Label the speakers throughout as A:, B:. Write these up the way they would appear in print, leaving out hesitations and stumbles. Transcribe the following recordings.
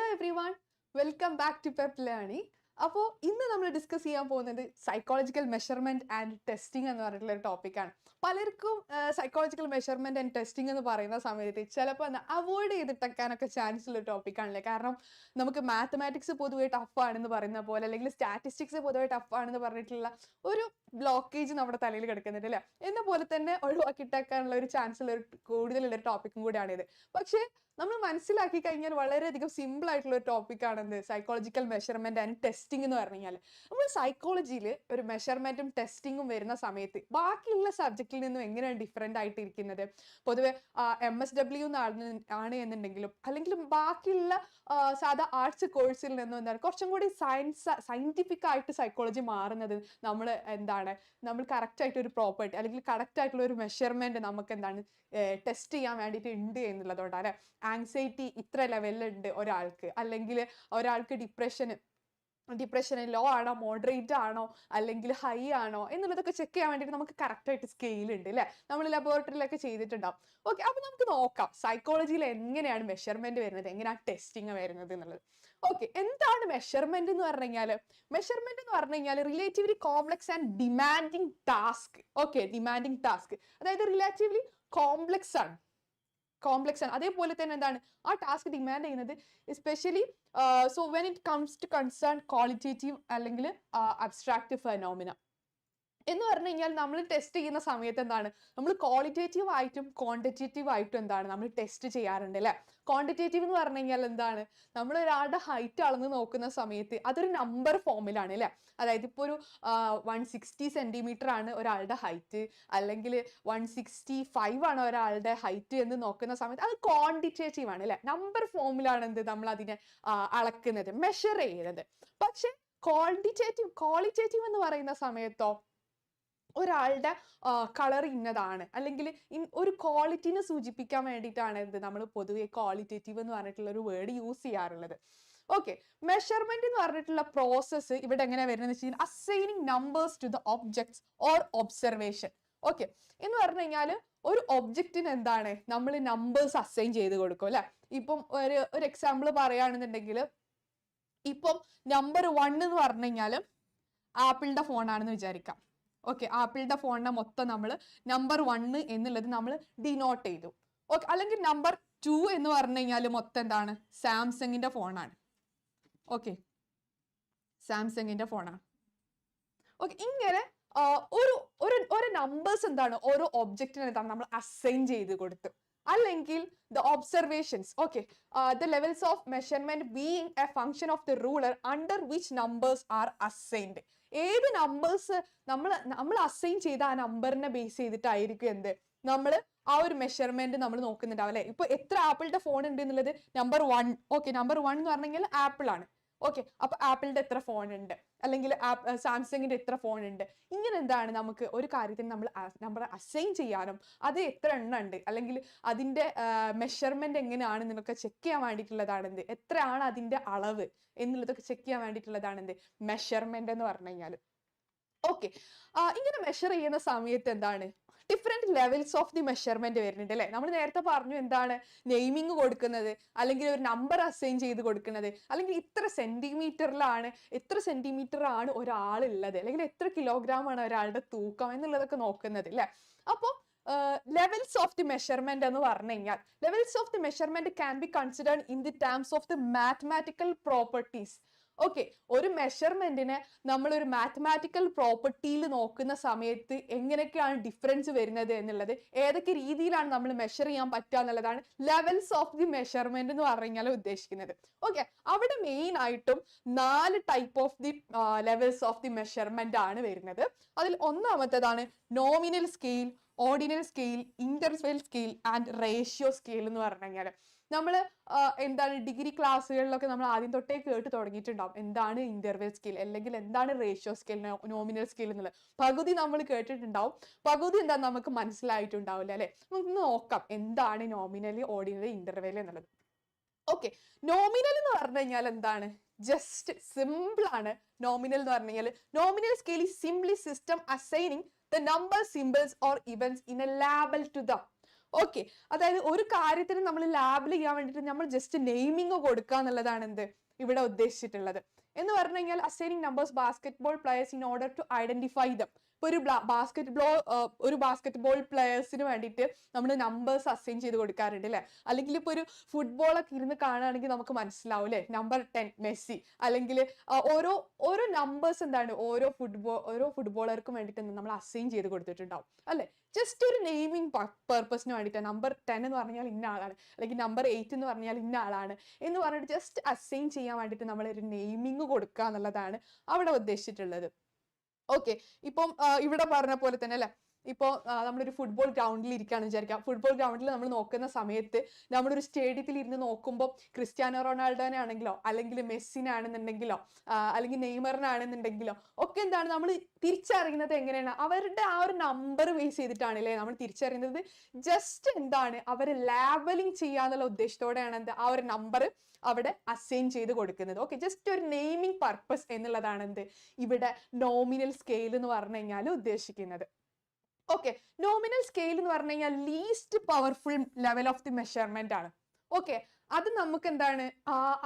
A: Hello everyone, welcome back to pep learning. അപ്പോൾ ഇന്ന് നമ്മൾ ഡിസ്കസ് ചെയ്യാൻ പോകുന്നത് സൈക്കോളജിക്കൽ മെഷർമെൻറ്റ് ആൻഡ് ടെസ്റ്റിംഗ് എന്ന് പറഞ്ഞിട്ടുള്ള ഒരു ടോപ്പിക്കാണ്. പലർക്കും സൈക്കോളജിക്കൽ മെഷർമെൻറ്റ് ആൻഡ് ടെസ്റ്റിംഗ് എന്ന് പറയുന്ന സമയത്ത് ചിലപ്പോൾ അവോയ്ഡ് ചെയ്തിട്ടൊക്കെ ചാൻസ് ഉള്ള ടോപ്പിക്കാണല്ലേ. കാരണം നമുക്ക് മാത്തമാറ്റിക്സ് പൊതുവെ ടഫാണെന്ന് പറയുന്ന പോലെ, അല്ലെങ്കിൽ സ്റ്റാറ്റിസ്റ്റിക്സ് പൊതുവെ ടഫാണെന്ന് പറഞ്ഞിട്ടുള്ള ഒരു ബ്ലോക്കേജ് നമ്മുടെ തലയിൽ കിടക്കുന്നുണ്ട് അല്ലേ. എന്ന പോലെ തന്നെ ഒഴിവാക്കിയിട്ടേക്കാനുള്ള ഒരു ചാൻസ് ഉള്ള ഒരു കൂടുതലുള്ളൊരു ടോപ്പിക്കും കൂടിയാണിത്. പക്ഷേ നമ്മൾ മനസ്സിലാക്കി കഴിഞ്ഞാൽ വളരെയധികം സിമ്പിൾ ആയിട്ടുള്ള ഒരു ടോപ്പിക്കാണ് എന്ത് സൈക്കോളജിക്കൽ മെഷർമെന്റ് ആൻഡ് ടെസ്റ്റിംഗ് എന്ന് പറഞ്ഞു കഴിഞ്ഞാൽ. നമ്മൾ സൈക്കോളജിയിൽ ഒരു മെഷർമെന്റും ടെസ്റ്റിങ്ങും വരുന്ന സമയത്ത് ബാക്കിയുള്ള സബ്ജക്റ്റിൽ നിന്നും എങ്ങനെയാണ് ഡിഫറെൻ്റ് ആയിട്ടിരിക്കുന്നത്. പൊതുവെ MSW ആണ് എന്നുണ്ടെങ്കിലും, അല്ലെങ്കിൽ ബാക്കിയുള്ള സാധാ ആർട്സ് കോഴ്സിൽ നിന്നും എന്താണ് കുറച്ചും കൂടി സയന്റിഫിക് ആയിട്ട് സൈക്കോളജി മാറുന്നത് നമ്മൾ കറക്റ്റ് ആയിട്ട് ഒരു പ്രോപ്പർട്ടി അല്ലെങ്കിൽ കറക്റ്റ് ആയിട്ടുള്ള ഒരു മെഷർമെന്റ് നമുക്ക് എന്താണ് ടെസ്റ്റ് ചെയ്യാൻ വേണ്ടിയിട്ട് ഉണ്ട് എന്നുള്ളതുകൊണ്ടാണ്. അല്ലെ, ആങ്സൈറ്റി ഇത്ര ലെവലിലുണ്ട് ഒരാൾക്ക്, അല്ലെങ്കിൽ ഒരാൾക്ക് ഡിപ്രഷൻ ലോ ആണോ, മോഡറേറ്റ് ആണോ, അല്ലെങ്കിൽ ഹൈ ആണോ എന്നുള്ളതൊക്കെ ചെക്ക് ചെയ്യാൻ വേണ്ടിയിട്ട് നമുക്ക് കറക്റ്റ് ആയിട്ട് സ്കെയിൽ ഉണ്ട് അല്ലേ. നമ്മൾ ലബോറട്ടറിയിലൊക്കെ ചെയ്തിട്ടുണ്ടാവും. ഓക്കെ, അപ്പൊ നമുക്ക് നോക്കാം സൈക്കോളജിയിൽ എങ്ങനെയാണ് മെഷർമെന്റ് വരുന്നത്, എങ്ങനെയാണ് ടെസ്റ്റിംഗ് വരുന്നത് എന്നുള്ളത്. ഓക്കെ, എന്താണ് മെഷർമെന്റ് എന്ന് പറഞ്ഞു കഴിഞ്ഞാൽ? മെഷർമെന്റ് എന്ന് പറഞ്ഞു കഴിഞ്ഞാൽ relatively complex and demanding task. Okay, demanding task അതായത് റിലേറ്റീവ്ലി കോംപ്ലക്സ് ആണ്. അതേപോലെ തന്നെ എന്താണ് ആ ടാസ്ക് ഡിമാൻഡ് ചെയ്യുന്നത്, especially so when it comes to concern qualitative അല്ലെങ്കിൽ അബ്സ്ട്രാക്റ്റ് ഫെനോമിന എന്ന് പറഞ്ഞു കഴിഞ്ഞാൽ നമ്മൾ ടെസ്റ്റ് ചെയ്യുന്ന സമയത്ത് എന്താണ് നമ്മൾ ക്വാളിറ്റേറ്റീവ് ആയിട്ടും ക്വാണ്ടിറ്റേറ്റീവ് ആയിട്ടും എന്താണ് നമ്മൾ ടെസ്റ്റ് ചെയ്യാറുണ്ട് അല്ലേ. ക്വാണ്ടിറ്റേറ്റീവ് എന്ന് പറഞ്ഞു കഴിഞ്ഞാൽ എന്താണ്, നമ്മൾ ഒരാളുടെ ഹൈറ്റ് അളന്ന് നോക്കുന്ന സമയത്ത് അതൊരു നമ്പർ ഫോമിലാണ് അല്ലേ. അതായത് ഇപ്പോൾ ഒരു 160 സെന്റിമീറ്റർ ആണ് ഒരാളുടെ ഹൈറ്റ്, അല്ലെങ്കിൽ 165 ആണ് ഒരാളുടെ ഹൈറ്റ് എന്ന് നോക്കുന്ന സമയത്ത് അത് ക്വാണ്ടിറ്റേറ്റീവ് ആണ് അല്ലേ. നമ്പർ ഫോമിലാണ് നമ്മൾ അതിനെ അളക്കുന്നത്, മെഷർ ചെയ്യുന്നത്. പക്ഷെ ക്വാളിറ്റേറ്റീവ് എന്ന് പറയുന്ന സമയത്തോ ഒരാളുടെ കളർ ഇന്നതാണ്, അല്ലെങ്കിൽ ഒരു ക്വാളിറ്റിനെ സൂചിപ്പിക്കാൻ വേണ്ടിയിട്ടാണ് നമ്മൾ പൊതുവെ ക്വാളിറ്റേറ്റീവ് എന്ന് പറഞ്ഞിട്ടുള്ള ഒരു വേർഡ് യൂസ് ചെയ്യാറുള്ളത്. ഓക്കെ, മെഷർമെന്റ് എന്ന് പറഞ്ഞിട്ടുള്ള പ്രോസസ്സ് ഇവിടെ എങ്ങനെയാണ് വരുന്നത് വെച്ച് കഴിഞ്ഞാൽ assigning numbers to the objects or observation. Okay, എന്ന് പറഞ്ഞു കഴിഞ്ഞാൽ ഒരു ഒബ്ജക്റ്റിന് എന്താണ് നമ്മൾ നമ്പേഴ്സ് അസൈൻ ചെയ്ത് കൊടുക്കും അല്ലെ. ഇപ്പം ഒരു എക്സാമ്പിൾ പറയുകയാണെന്നുണ്ടെങ്കിൽ, ഇപ്പം നമ്പർ 1 എന്ന് പറഞ്ഞു കഴിഞ്ഞാൽ ആപ്പിളിന്റെ ഫോണാണെന്ന് വിചാരിക്കാം. ഓക്കെ, ആപ്പിളിന്റെ ഫോണിനെ മൊത്തം നമ്മൾ നമ്പർ 1 എന്നുള്ളത് നമ്മൾ ഡിനോട്ട് ചെയ്തു. ഓക്കെ, അല്ലെങ്കിൽ നമ്പർ 2 എന്ന് പറഞ്ഞു കഴിഞ്ഞാൽ മൊത്തം എന്താണ് സാംസങ്ങിന്റെ ഫോണാണ്. ഓക്കെ, സാംസങ്ങിന്റെ ഫോണാണ്. ഓക്കെ, ഇങ്ങനെ ഒരു നമ്പേഴ്സ് എന്താണ് ഓരോ ഒബ്ജക്റ്റിന് എന്താണ് നമ്മൾ അസൈൻ ചെയ്ത് കൊടുത്തു. അല്ലെങ്കിൽ the observations, okay, the levels of measurement being a function of the ruler under which numbers are assigned. ഏത് നമ്പേഴ്സ് നമ്മൾ അസൈൻ ചെയ്ത ആ നമ്പറിനെ ബേസ് ചെയ്തിട്ടായിരിക്കും എന്ത് നമ്മൾ ആ ഒരു മെഷർമെന്റ് നമ്മൾ നോക്കുന്നുണ്ടാവും അല്ലെ. ഇപ്പൊ എത്ര ആപ്പിളിന്റെ ഫോൺ ഉണ്ട് എന്നുള്ളത് നമ്പർ 1. ഓക്കെ, നമ്പർ 1 എന്ന് പറഞ്ഞു കഴിഞ്ഞാൽ ആപ്പിൾ ആണ്. ഓക്കെ, അപ്പൊ ആപ്പിളിന്റെ എത്ര ഫോൺ ഉണ്ട്, അല്ലെങ്കിൽ സാംസങ്ങിന്റെ എത്ര ഫോൺ ഉണ്ട്, ഇങ്ങനെ എന്താണ് നമുക്ക് ഒരു കാര്യത്തിന് നമ്മൾ അസൈൻ ചെയ്യാനും അത് എത്ര എണ്ണം ഉണ്ട്, അല്ലെങ്കിൽ അതിന്റെ മെഷർമെന്റ് എങ്ങനെയാണ് എന്നൊക്കെ ചെക്ക് ചെയ്യാൻ വേണ്ടിയിട്ടുള്ളതാണ് എന്ത്, എത്രയാണ് അതിന്റെ അളവ് എന്നുള്ളതൊക്കെ ചെക്ക് ചെയ്യാൻ വേണ്ടിയിട്ടുള്ളതാണ് എന്ത് മെഷർമെന്റ് എന്ന് പറഞ്ഞു കഴിഞ്ഞാൽ. ഓക്കെ, ഇങ്ങനെ മെഷർ ചെയ്യുന്ന സമയത്ത് എന്താണ് different levels of the measurement വരുന്നുണ്ട് അല്ലെ. നമ്മൾ നേരത്തെ പറഞ്ഞു എന്താണ് നെയിമിങ് കൊടുക്കുന്നത്, അല്ലെങ്കിൽ ഒരു നമ്പർ അസൈൻ ചെയ്ത് കൊടുക്കുന്നത്, അല്ലെങ്കിൽ എത്ര സെന്റിമീറ്റർ ആണ് ഒരാളുള്ളത്, അല്ലെങ്കിൽ എത്ര കിലോഗ്രാം ആണ് ഒരാളുടെ തൂക്കം എന്നുള്ളതൊക്കെ നോക്കുന്നത് അല്ലെ. അപ്പോൾ ലെവൽസ് ഓഫ് ദി മെഷർമെന്റ് എന്ന് പറഞ്ഞു കഴിഞ്ഞാൽ levels of the measurement can be considered in the terms of the mathematical properties. Okay, ഒരു മെഷർമെന്റിനെ നമ്മൾ ഒരു മാത്തമാറ്റിക്കൽ പ്രോപ്പർട്ടിയിൽ നോക്കുന്ന സമയത്ത് എങ്ങനെയൊക്കെയാണ് ഡിഫറൻസ് വരുന്നത് എന്നുള്ളത്, ഏതൊക്കെ രീതിയിലാണ് നമ്മൾ മെഷർ ചെയ്യാൻ പറ്റുക എന്നുള്ളതാണ് ലെവൽസ് ഓഫ് ദി മെഷർമെന്റ് എന്ന് പറഞ്ഞു കഴിഞ്ഞാൽ ഉദ്ദേശിക്കുന്നത്. ഓക്കെ, അവിടെ മെയിൻ ആയിട്ടും 4 type of the levels of the measurement ആണ് വരുന്നത്. അതിൽ ഒന്നാമത്തേതാണ് nominal scale, ordinal scale, interval scale and ratio scale എന്ന് പറഞ്ഞു കഴിഞ്ഞാൽ നമ്മൾ എന്താണ് ഡിഗ്രി ക്ലാസ്സുകളിലൊക്കെ നമ്മൾ ആദ്യം തൊട്ടേ കേട്ട് തുടങ്ങിയിട്ടുണ്ടാവും എന്താണ് ഇന്റർവെൽ സ്കെയിൽ, അല്ലെങ്കിൽ എന്താണ് റേഷ്യോ സ്കെയിൽ, നോമിനൽ സ്കെയിൽ എന്നുള്ളത് പകുതി നമ്മൾ കേട്ടിട്ടുണ്ടാവും, പകുതി എന്താ നമുക്ക് മനസ്സിലായിട്ടുണ്ടാവില്ല അല്ലെ. നമുക്ക് നോക്കാം എന്താണ് നോമിനൽ, ഓർഡിനൽ, ഇന്റർവെൽ എന്നുള്ളത്. ഓക്കെ, നോമിനൽ എന്ന് പറഞ്ഞു കഴിഞ്ഞാൽ എന്താണ്, ജസ്റ്റ് സിമ്പിൾ ആണ്. നോമിനൽ എന്ന് പറഞ്ഞു കഴിഞ്ഞാൽ nominal scale is simply system assigning the number, symbols or events in a label to them. Okay, അതായത് ഒരു കാര്യത്തിന് നമ്മൾ ലാബിൽ ചെയ്യാൻ വേണ്ടിയിട്ട് നമ്മൾ ജസ്റ്റ് നെയിമിങ് കൊടുക്കുക എന്നുള്ളതാണ് എന്ത് ഇവിടെ ഉദ്ദേശിച്ചിട്ടുള്ളത്. എന്ന് പറഞ്ഞു കഴിഞ്ഞാൽ assigning numbers basketball players in order to identify them. ഇപ്പൊ ഒരു ബാസ്കറ്റ്ബോൾ പ്ലെയേഴ്സിന് വേണ്ടിയിട്ട് നമ്മൾ നമ്പേഴ്സ് അസൈൻ ചെയ്ത് കൊടുക്കാറുണ്ട് അല്ലെ. അല്ലെങ്കിൽ ഇപ്പൊ ഒരു ഫുട്ബോളൊക്കെ ഇരുന്ന് കാണുകയാണെങ്കിൽ നമുക്ക് മനസ്സിലാവും അല്ലെ, നമ്പർ 10 മെസ്സി, അല്ലെങ്കിൽ ഓരോ നമ്പേഴ്സ് എന്താണ് ഓരോ ഫുട്ബോളർക്കും വേണ്ടിയിട്ട് നമ്മൾ അസൈൻ ചെയ്ത് കൊടുത്തിട്ടുണ്ടാവും അല്ലെ. ജസ്റ്റ് ഒരു നെയിമിങ് പർപ്പസിന് വേണ്ടിയിട്ട് നമ്പർ 10 എന്ന് പറഞ്ഞാൽ ഇന്ന ആളാണ്, അല്ലെങ്കിൽ നമ്പർ 8 എന്ന് പറഞ്ഞാൽ ഇന്ന ആളാണ് എന്ന് പറഞ്ഞിട്ട് ജസ്റ്റ് അസൈൻ ചെയ്യാൻ വേണ്ടിയിട്ട് നമ്മൾ ഒരു നെയിമിങ് കൊടുക്കുക എന്നുള്ളതാണ് അവിടെ ഉദ്ദേശിച്ചിട്ടുള്ളത്. ഓക്കെ, ഇപ്പം ഇവിടെ പറഞ്ഞ പോലെ തന്നെ അല്ലെ, ഇപ്പോൾ നമ്മളൊരു ഫുട്ബോൾ ഗ്രൗണ്ടിൽ ഇരിക്കുകയാണെന്ന് വിചാരിക്കാം. ഫുട്ബോൾ ഗ്രൗണ്ടിൽ നമ്മൾ നോക്കുന്ന സമയത്ത് നമ്മളൊരു സ്റ്റേഡിയത്തിൽ ഇരുന്ന് നോക്കുമ്പോൾ ക്രിസ്ത്യാനോ റൊണാൾഡോനെ ആണെങ്കിലോ അല്ലെങ്കിൽ മെസ്സിനാണെന്നുണ്ടെങ്കിലോ അല്ലെങ്കിൽ നെയ്മറിനാണെന്നുണ്ടെങ്കിലോ ഒക്കെ എന്താണ് നമ്മൾ തിരിച്ചറിയുന്നത് എങ്ങനെയാണ്, അവരുടെ ആ ഒരു നമ്പർ ബേസ് ചെയ്തിട്ടാണ് അല്ലേ നമ്മൾ തിരിച്ചറിയുന്നത്. ജസ്റ്റ് എന്താണ് അവർ ലാബലിംഗ് ചെയ്യാന്നുള്ള ഉദ്ദേശത്തോടെയാണ് എന്ത് ആ ഒരു നമ്പർ അവിടെ അസൈൻ ചെയ്ത് കൊടുക്കുന്നത്. ഓക്കെ, ജസ്റ്റ് ഒരു നെയിമിംഗ് പർപ്പസ് എന്നുള്ളതാണ് എന്ത് ഇവിടെ നോമിനൽ സ്കെയിൽ എന്ന് പറഞ്ഞു കഴിഞ്ഞാൽ ഉദ്ദേശിക്കുന്നത്. ഓക്കെ, നോമിനൽ സ്കെയിൽ എന്ന് പറഞ്ഞു കഴിഞ്ഞാൽ least powerful level of the measurement ആണ്. ഓക്കെ, അത് നമുക്ക് എന്താണ്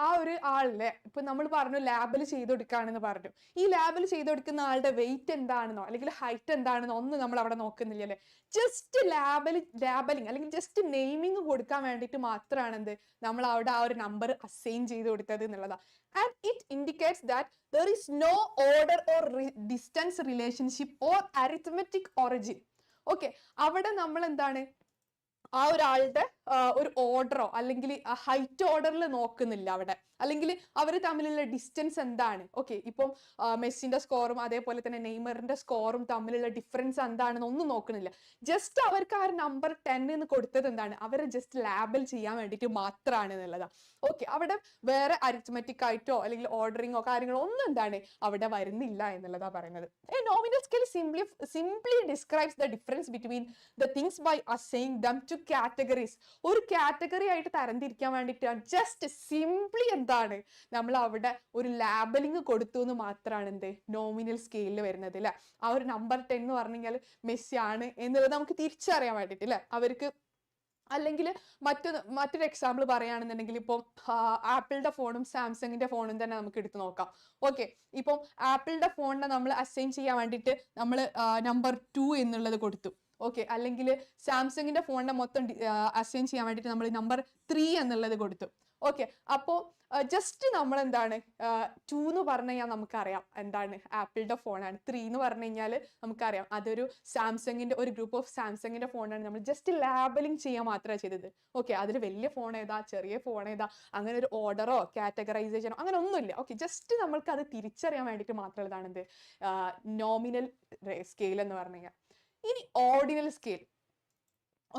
A: ആ ഒരു ആളിലെ ഇപ്പൊ നമ്മൾ പറഞ്ഞു ലാബിൽ ചെയ്ത് കൊടുക്കുകയാണെന്ന് പറഞ്ഞു. ഈ ലാബിൽ ചെയ്ത് കൊടുക്കുന്ന ആളുടെ വെയിറ്റ് എന്താണെന്നോ അല്ലെങ്കിൽ ഹൈറ്റ് എന്താണെന്നോ ഒന്നും നമ്മൾ അവിടെ നോക്കുന്നില്ല അല്ലെ. ജസ്റ്റ് ലാബലിംഗ് അല്ലെങ്കിൽ ജസ്റ്റ് നെയിമിങ് കൊടുക്കാൻ വേണ്ടിയിട്ട് മാത്രമാണ് എന്ത് നമ്മൾ അവിടെ ആ ഒരു നമ്പർ അസൈൻ ചെയ്ത് കൊടുത്തത് എന്നുള്ളതാണ്. And it indicates that there is no order or distance relationship or arithmetic origin. Okay, അവിടെ നമ്മൾ എന്താണ് ആ ഒരാളുടെ ഒരു ഓർഡറോ അല്ലെങ്കിൽ ഹൈറ്റ് ഓർഡറിൽ നോക്കുന്നില്ല അവിടെ, അല്ലെങ്കിൽ അവർ തമ്മിലുള്ള ഡിസ്റ്റൻസ് എന്താണ്. ഓക്കെ, ഇപ്പം മെസ്സിന്റെ സ്കോറും അതേപോലെ തന്നെ നെയ്മറിന്റെ സ്കോറും തമ്മിലുള്ള ഡിഫറൻസ് എന്താണെന്ന് ഒന്നും നോക്കണില്ല. ജസ്റ്റ് അവർക്ക് ആ ഒരു നമ്പർ 10 എന്ന് കൊടുത്തത് എന്താണ് അവരെ ജസ്റ്റ് ലാബിൽ ചെയ്യാൻ വേണ്ടിയിട്ട് മാത്രമാണ് എന്നുള്ളതാണ്. ഓക്കെ, അവിടെ വേറെ അരിത്മെറ്റിക് ആയിട്ടോ അല്ലെങ്കിൽ ഓർഡറിങ്ങോ കാര്യങ്ങളോ ഒന്നും എന്താണ് അവിടെ വരുന്നില്ല എന്നുള്ളതാണ് പറയുന്നത്. Nominal scale simply describes the difference between the things by assigning them to categories. ഒരു കാറ്റഗറി ആയിട്ട് തരംതിരിക്കാൻ വേണ്ടിയിട്ടാണ് ജസ്റ്റ് സിംപ്ലി എന്താണ് നമ്മൾ അവിടെ ഒരു ലാബലിംഗ് കൊടുത്തു എന്ന് മാത്രമാണ് എന്ത് നോമിനൽ സ്കെയിലിൽ വരുന്നത് അല്ലെ. ആ ഒരു നമ്പർ 10 എന്ന് പറഞ്ഞു കഴിഞ്ഞാൽ മെസ്സി ആണ് എന്നുള്ളത് നമുക്ക് തിരിച്ചറിയാൻ വേണ്ടിയിട്ട് അല്ലെ അവർക്ക്. അല്ലെങ്കിൽ മറ്റൊരു എക്സാമ്പിൾ പറയുകയാണെന്നുണ്ടെങ്കിൽ ഇപ്പം ആപ്പിളിന്റെ ഫോണും സാംസങ്ങിന്റെ ഫോണും തന്നെ നമുക്ക് എടുത്ത് നോക്കാം. ഓക്കെ, ഇപ്പം ആപ്പിളിന്റെ ഫോണിനെ നമ്മൾ അസൈൻ ചെയ്യാൻ വേണ്ടിയിട്ട് നമ്മൾ നമ്പർ 2 എന്നുള്ളത് കൊടുത്തു. ഓക്കെ, അല്ലെങ്കിൽ സാംസങ്ങിന്റെ ഫോണിനെ മൊത്തം അസൈൻ ചെയ്യാൻ വേണ്ടിയിട്ട് നമ്മൾ നമ്പർ 3 എന്നുള്ളത് കൊടുത്തു. ഓക്കെ, അപ്പോൾ ജസ്റ്റ് നമ്മൾ എന്താണ് 2 എന്ന് പറഞ്ഞു കഴിഞ്ഞാൽ നമുക്കറിയാം എന്താണ് ആപ്പിളിന്റെ ഫോണാണ്. 3 എന്ന് പറഞ്ഞു കഴിഞ്ഞാൽ നമുക്കറിയാം അതൊരു സാംസങ്ങിന്റെ ഒരു ഗ്രൂപ്പ് ഓഫ് സാംസങ്ങിന്റെ ഫോണാണ്. നമ്മൾ ജസ്റ്റ് ലാബലിംഗ് ചെയ്യാൻ മാത്രമേ ചെയ്തത്. ഓക്കെ, അതിൽ വലിയ ഫോൺ ഏതാ ചെറിയ ഫോൺ ഏതാ അങ്ങനെ ഒരു ഓർഡറോ കാറ്റഗറൈസേഷനോ അങ്ങനെ ഒന്നുമില്ല. ഓക്കെ, ജസ്റ്റ് നമ്മൾക്ക് അത് തിരിച്ചറിയാൻ വേണ്ടിയിട്ട് മാത്രമുള്ളതാണ് എന്ത് നോമിനൽ സ്കെയിൽ എന്ന് പറഞ്ഞു കഴിഞ്ഞാൽ. ഇനി ഓർഡിനൽ സ്കെയിൽ.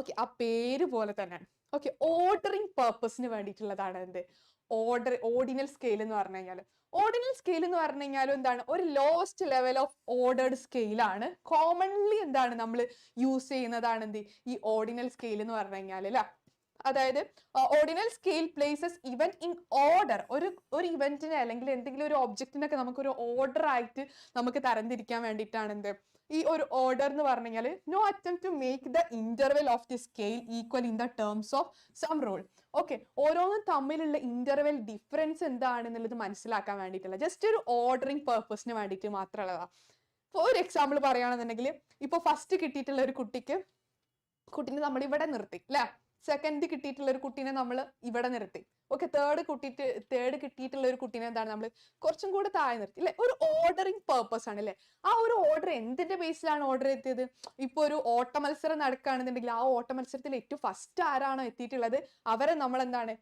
A: ഓക്കെ, ആ പേര് പോലെ തന്നെയാണ്. ഓക്കെ, ഓർഡറിങ് പർപ്പസിന് വേണ്ടിയിട്ടുള്ളതാണ് എന്ത് ഓർഡിനൽ സ്കെയിൽ എന്ന് പറഞ്ഞു കഴിഞ്ഞാൽ. ഓർഡിനൽ സ്കെയിൽ എന്ന് പറഞ്ഞു കഴിഞ്ഞാൽ എന്താണ് ഒരു ലോവസ്റ്റ് ലെവൽ ഓഫ് ഓർഡേർഡ് സ്കെയിലാണ്. കോമൺലി എന്താണ് നമ്മൾ യൂസ് ചെയ്യുന്നതാണ് എന്ത് ഈ ഓർഡിനൽ സ്കെയിൽ എന്ന് പറഞ്ഞു കഴിഞ്ഞാൽ അല്ലെ. അതായത് ordinal scale places event in order. ഒരു ഇവന്റിനെ അല്ലെങ്കിൽ എന്തെങ്കിലും ഒരു ഒബ്ജക്റ്റിനൊക്കെ നമുക്കൊരു ഓർഡർ ആയിട്ട് നമുക്ക് തരംതിരിക്കാൻ വേണ്ടിയിട്ടാണ് എന്ത് ഈ ഒരു ഓർഡർ എന്ന് പറഞ്ഞു കഴിഞ്ഞാൽ no attempt to make the interval of the scale equal in the terms of some rule. Okay, ഓരോന്നും തമ്മിലുള്ള ഇന്റർവെൽ ഡിഫറൻസ് എന്താണെന്നുള്ളത് മനസ്സിലാക്കാൻ വേണ്ടിയിട്ടുള്ള ജസ്റ്റ് ഒരു ഓർഡറിങ് പർപ്പസിന് വേണ്ടിയിട്ട് മാത്രമുള്ളതാണ്. ഇപ്പോൾ ഒരു എക്സാമ്പിൾ പറയുകയാണെന്നുണ്ടെങ്കിൽ ഇപ്പോൾ ഫസ്റ്റ് കിട്ടിയിട്ടുള്ള ഒരു കുട്ടീനെ നമ്മൾ ഇവിടെ നിർത്തി അല്ലെ. സെക്കൻഡ് കിട്ടിയിട്ടുള്ള ഒരു കുട്ടീനെ നമ്മൾ ഇവിടെ നിർത്തി. ഓക്കെ, തേർഡ് കിട്ടിയിട്ടുള്ള ഒരു കുട്ടീനെ എന്താണ് നമ്മൾ കുറച്ചും കൂടെ താഴെ നിർത്തി അല്ലെ. ഒരു ഓർഡറിങ് പർപ്പസ് ആണ് അല്ലെ. ആ ഒരു ഓർഡർ എന്തിന്റെ ബേസിലാണ് ഓർഡർ എത്തിയത്? ഇപ്പൊ ഒരു ഓട്ട മത്സരം നടക്കുകയാണെന്നുണ്ടെങ്കിൽ ആ ഓട്ട മത്സരത്തിൽ ഏറ്റവും ഫസ്റ്റ് ആരാണോ എത്തിയിട്ടുള്ളത് അവരെ നമ്മൾ എന്താണ്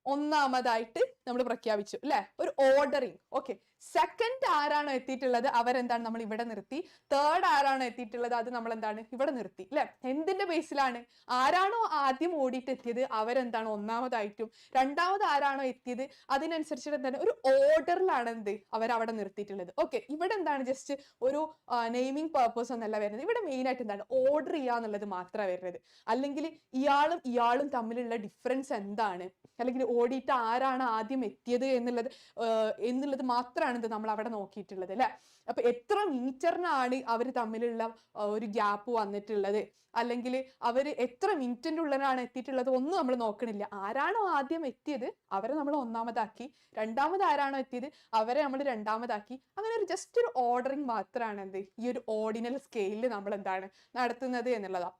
A: ഒന്നാമതായിട്ട് നമ്മൾ പ്രഖ്യാപിച്ചു അല്ലെ, ഒരു ഓർഡറിങ്. ഓക്കെ, സെക്കൻഡ് ആരാണോ എത്തിയിട്ടുള്ളത് അവരെന്താണ് നമ്മൾ ഇവിടെ നിർത്തി. തേർഡ് ആരാണോ എത്തിയിട്ടുള്ളത് അത് നമ്മൾ എന്താണ് ഇവിടെ നിർത്തി അല്ലെ. എന്തിന്റെ ബേസിലാണ്? ആരാണോ ആദ്യം ഓടിയിട്ട് എത്തിയത് അവരെന്താണ് ഒന്നാമതായിട്ടും, രണ്ടാമത് ആരാണോ എത്തിയത് അതിനനുസരിച്ചിട്ട് എന്താണ് ഒരു ഓർഡറിലാണ് എന്ത് അവരവിടെ നിർത്തിയിട്ടുള്ളത്. ഓക്കെ, ഇവിടെ എന്താണ് ജസ്റ്റ് ഒരു നെയിമിംഗ് പർപ്പസ് എന്നല്ല വരുന്നത്. ഇവിടെ മെയിൻ ആയിട്ട് എന്താണ് ഓർഡർ ചെയ്യുക എന്നുള്ളത് മാത്രമേ വരുന്നത്. അല്ലെങ്കിൽ ഇയാളും തമ്മിലുള്ള ഡിഫറൻസ് എന്താണ്, അല്ലെങ്കിൽ ഓടിയിട്ട് ആരാണ് ആദ്യം എത്തിയത് എന്നുള്ളത് മാത്രമാണ് ആണ് ഇത് നമ്മൾ അവിടെ നോക്കിയിട്ടുള്ളത് അല്ലെ. അപ്പൊ എത്ര മീറ്ററിനാണ് അവർ തമ്മിലുള്ള ഒരു ഗ്യാപ്പ് വന്നിട്ടുള്ളത്, അല്ലെങ്കിൽ അവർ എത്ര മിനിറ്റിന്റെ ഉള്ളിലാണ് എത്തിയിട്ടുള്ളത് ഒന്നും നമ്മൾ നോക്കണില്ല. ആരാണോ ആദ്യം എത്തിയത് അവരെ നമ്മൾ ഒന്നാമതാക്കി, രണ്ടാമത് ആരാണോ എത്തിയത് അവരെ നമ്മൾ രണ്ടാമതാക്കി. അങ്ങനെ ഒരു ജസ്റ്റ് ഒരു ഓർഡറിങ് മാത്രമാണ് എന്ത് ഈ ഒരു ഓർഡിനൽ സ്കെയിലിൽ നമ്മൾ എന്താണ് നടത്തുന്നത് എന്നുള്ളതാണ്.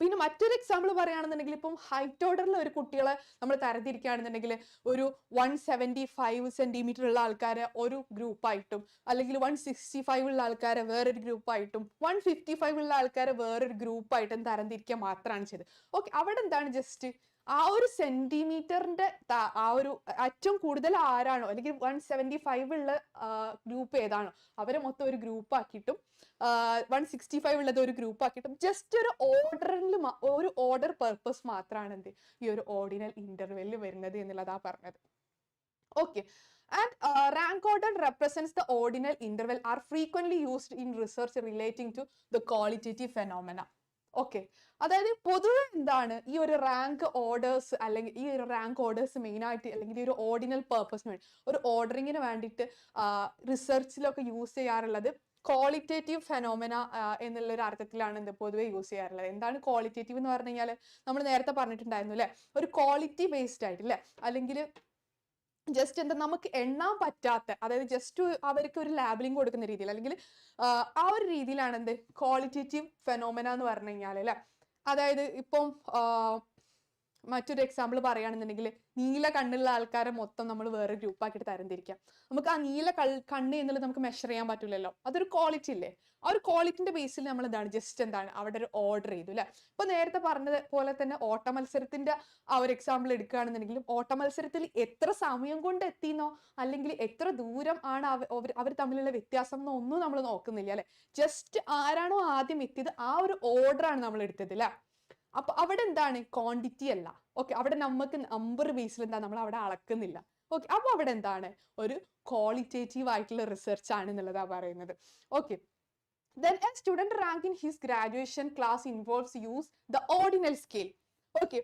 A: പിന്നെ മറ്റൊരു എക്സാമ്പിൾ പറയുകയാണെന്നുണ്ടെങ്കിൽ ഇപ്പം ഹൈറ്റ് ഓർഡറിൽ ഒരു കുട്ടികളെ നമ്മൾ തരംതിരിക്കുകയാണെന്നുണ്ടെങ്കിൽ ഒരു 175 സെന്റിമീറ്റർ ഉള്ള ആൾക്കാരെ ഒരു ഗ്രൂപ്പായിട്ടും, അല്ലെങ്കിൽ 165 ഉള്ള ആൾക്കാരെ വേറൊരു ഗ്രൂപ്പായിട്ടും, 155 ഉള്ള ആൾക്കാരെ വേറൊരു ഗ്രൂപ്പായിട്ടും തരംതിരിക്കുക മാത്രമാണ് ചെയ്തത്. ഓക്കെ, അവിടെ എന്താണ് ജസ്റ്റ് ആ ഒരു സെന്റിമീറ്ററിന്റെ ആ ഒരു ഏറ്റവും കൂടുതൽ ആരാണോ, അല്ലെങ്കിൽ 175 ഉള്ള ഗ്രൂപ്പ് ഏതാണോ അവരെ മൊത്തം ഒരു ഗ്രൂപ്പ് ആക്കിയിട്ടും 165 ഉള്ളത് ഒരു ഗ്രൂപ്പ് ആക്കിയിട്ടും ജസ്റ്റ് ഒരു ഓർഡറിൽ ഒരു ഓർഡർ പർപ്പസ് മാത്രമാണ് എന്ത് ഈ ഒരു ഓർഡിനൽ ഇന്റർവെല്ലിൽ വരുന്നത് എന്നുള്ളതാ പറഞ്ഞത്. Okay, and rank order represents the ordinal interval are frequently used in research relating to the qualitative phenomena. Okay, അതായത് പൊതുവെ എന്താണ് ഈ ഒരു റാങ്ക് ഓർഡേഴ്സ്, അല്ലെങ്കിൽ ഈ ഒരു റാങ്ക് ഓർഡേഴ്സ് മെയിൻ ആയിട്ട്, അല്ലെങ്കിൽ ഈ ഒരു ഓർഡിനൽ പർപ്പസിന് വേണ്ടി, ഒരു ഓർഡറിങ്ങിന് വേണ്ടിയിട്ട് റിസർച്ചിലൊക്കെ യൂസ് ചെയ്യാറുള്ളത് ക്വാളിറ്റേറ്റീവ് ഫെനോമിന എന്നുള്ള ഒരു അർത്ഥത്തിലാണ് എന്ത് പൊതുവെ യൂസ് ചെയ്യാറുള്ളത്. എന്താണ് ക്വാളിറ്റേറ്റീവ് എന്ന് പറഞ്ഞു കഴിഞ്ഞാൽ നമ്മൾ നേരത്തെ പറഞ്ഞിട്ടുണ്ടായിരുന്നു അല്ലെ, ഒരു ക്വാളിറ്റി ബേസ്ഡ് ആയിട്ട് അല്ലെ, അല്ലെങ്കിൽ ജസ്റ്റ് എന്താ നമുക്ക് എണ്ണാൻ പറ്റാത്ത, അതായത് ജസ്റ്റ് അവർക്ക് ഒരു ലാബിലിംഗ് കൊടുക്കുന്ന രീതിയിൽ, അല്ലെങ്കിൽ ആ ഒരു രീതിയിലാണ് എന്ത് ക്വാളിറ്റേറ്റീവ് ഫെനോമിന എന്ന് പറഞ്ഞു കഴിഞ്ഞാൽ അല്ലെ. അതായത് ഇപ്പം മറ്റൊരു എക്സാമ്പിൾ പറയുകയാണെന്നുണ്ടെങ്കിൽ നീല കണ്ണുള്ള ആൾക്കാരെ മൊത്തം നമ്മൾ വേറെ ഗ്രൂപ്പാക്കിയിട്ട് തരംതിരിക്കാം. നമുക്ക് ആ നീല കണ്ണ് എന്നുള്ളത് നമുക്ക് മെഷർ ചെയ്യാൻ പറ്റില്ലല്ലോ, അതൊരു ക്വാളിറ്റി ഇല്ലേ. ആ ഒരു ക്വാളിറ്റിന്റെ ബേസിൽ നമ്മൾ എന്താണ് ജസ്റ്റ് എന്താണ് അവിടെ ഒരു ഓർഡർ ചെയ്തു അല്ലെ. ഇപ്പൊ നേരത്തെ പറഞ്ഞത് പോലെ തന്നെ ഓട്ട മത്സരത്തിന്റെ ആ ഒരു എക്സാമ്പിൾ എടുക്കുകയാണെന്നുണ്ടെങ്കിലും ഓട്ട മത്സരത്തിൽ എത്ര സമയം കൊണ്ട് എത്തിയെന്നോ, അല്ലെങ്കിൽ എത്ര ദൂരം ആണ് അവർ തമ്മിലുള്ള വ്യത്യാസം എന്നോ ഒന്നും നമ്മൾ നോക്കുന്നില്ല അല്ലെ. ജസ്റ്റ് ആരാണോ ആദ്യം എത്തിയത് ആ ഒരു ഓർഡർ ആണ് നമ്മൾ എടുത്തത് അല്ലെ. അപ്പൊ അവിടെ എന്താണ് ക്വാണ്ടിറ്റി അല്ല. ഓക്കെ, അവിടെ നമുക്ക് നമ്പർ ബേസിൽ എന്താ നമ്മൾ അവിടെ അളക്കുന്നില്ല. ഓക്കെ, അപ്പൊ അവിടെ എന്താണ് ഒരു ക്വാളിറ്റേറ്റീവ് ആയിട്ടുള്ള റിസർച്ച് ആണ് എന്നുള്ളതാ പറയുന്നത്. Okay, then a student rank in his graduation class involves use the ordinal scale. Okay,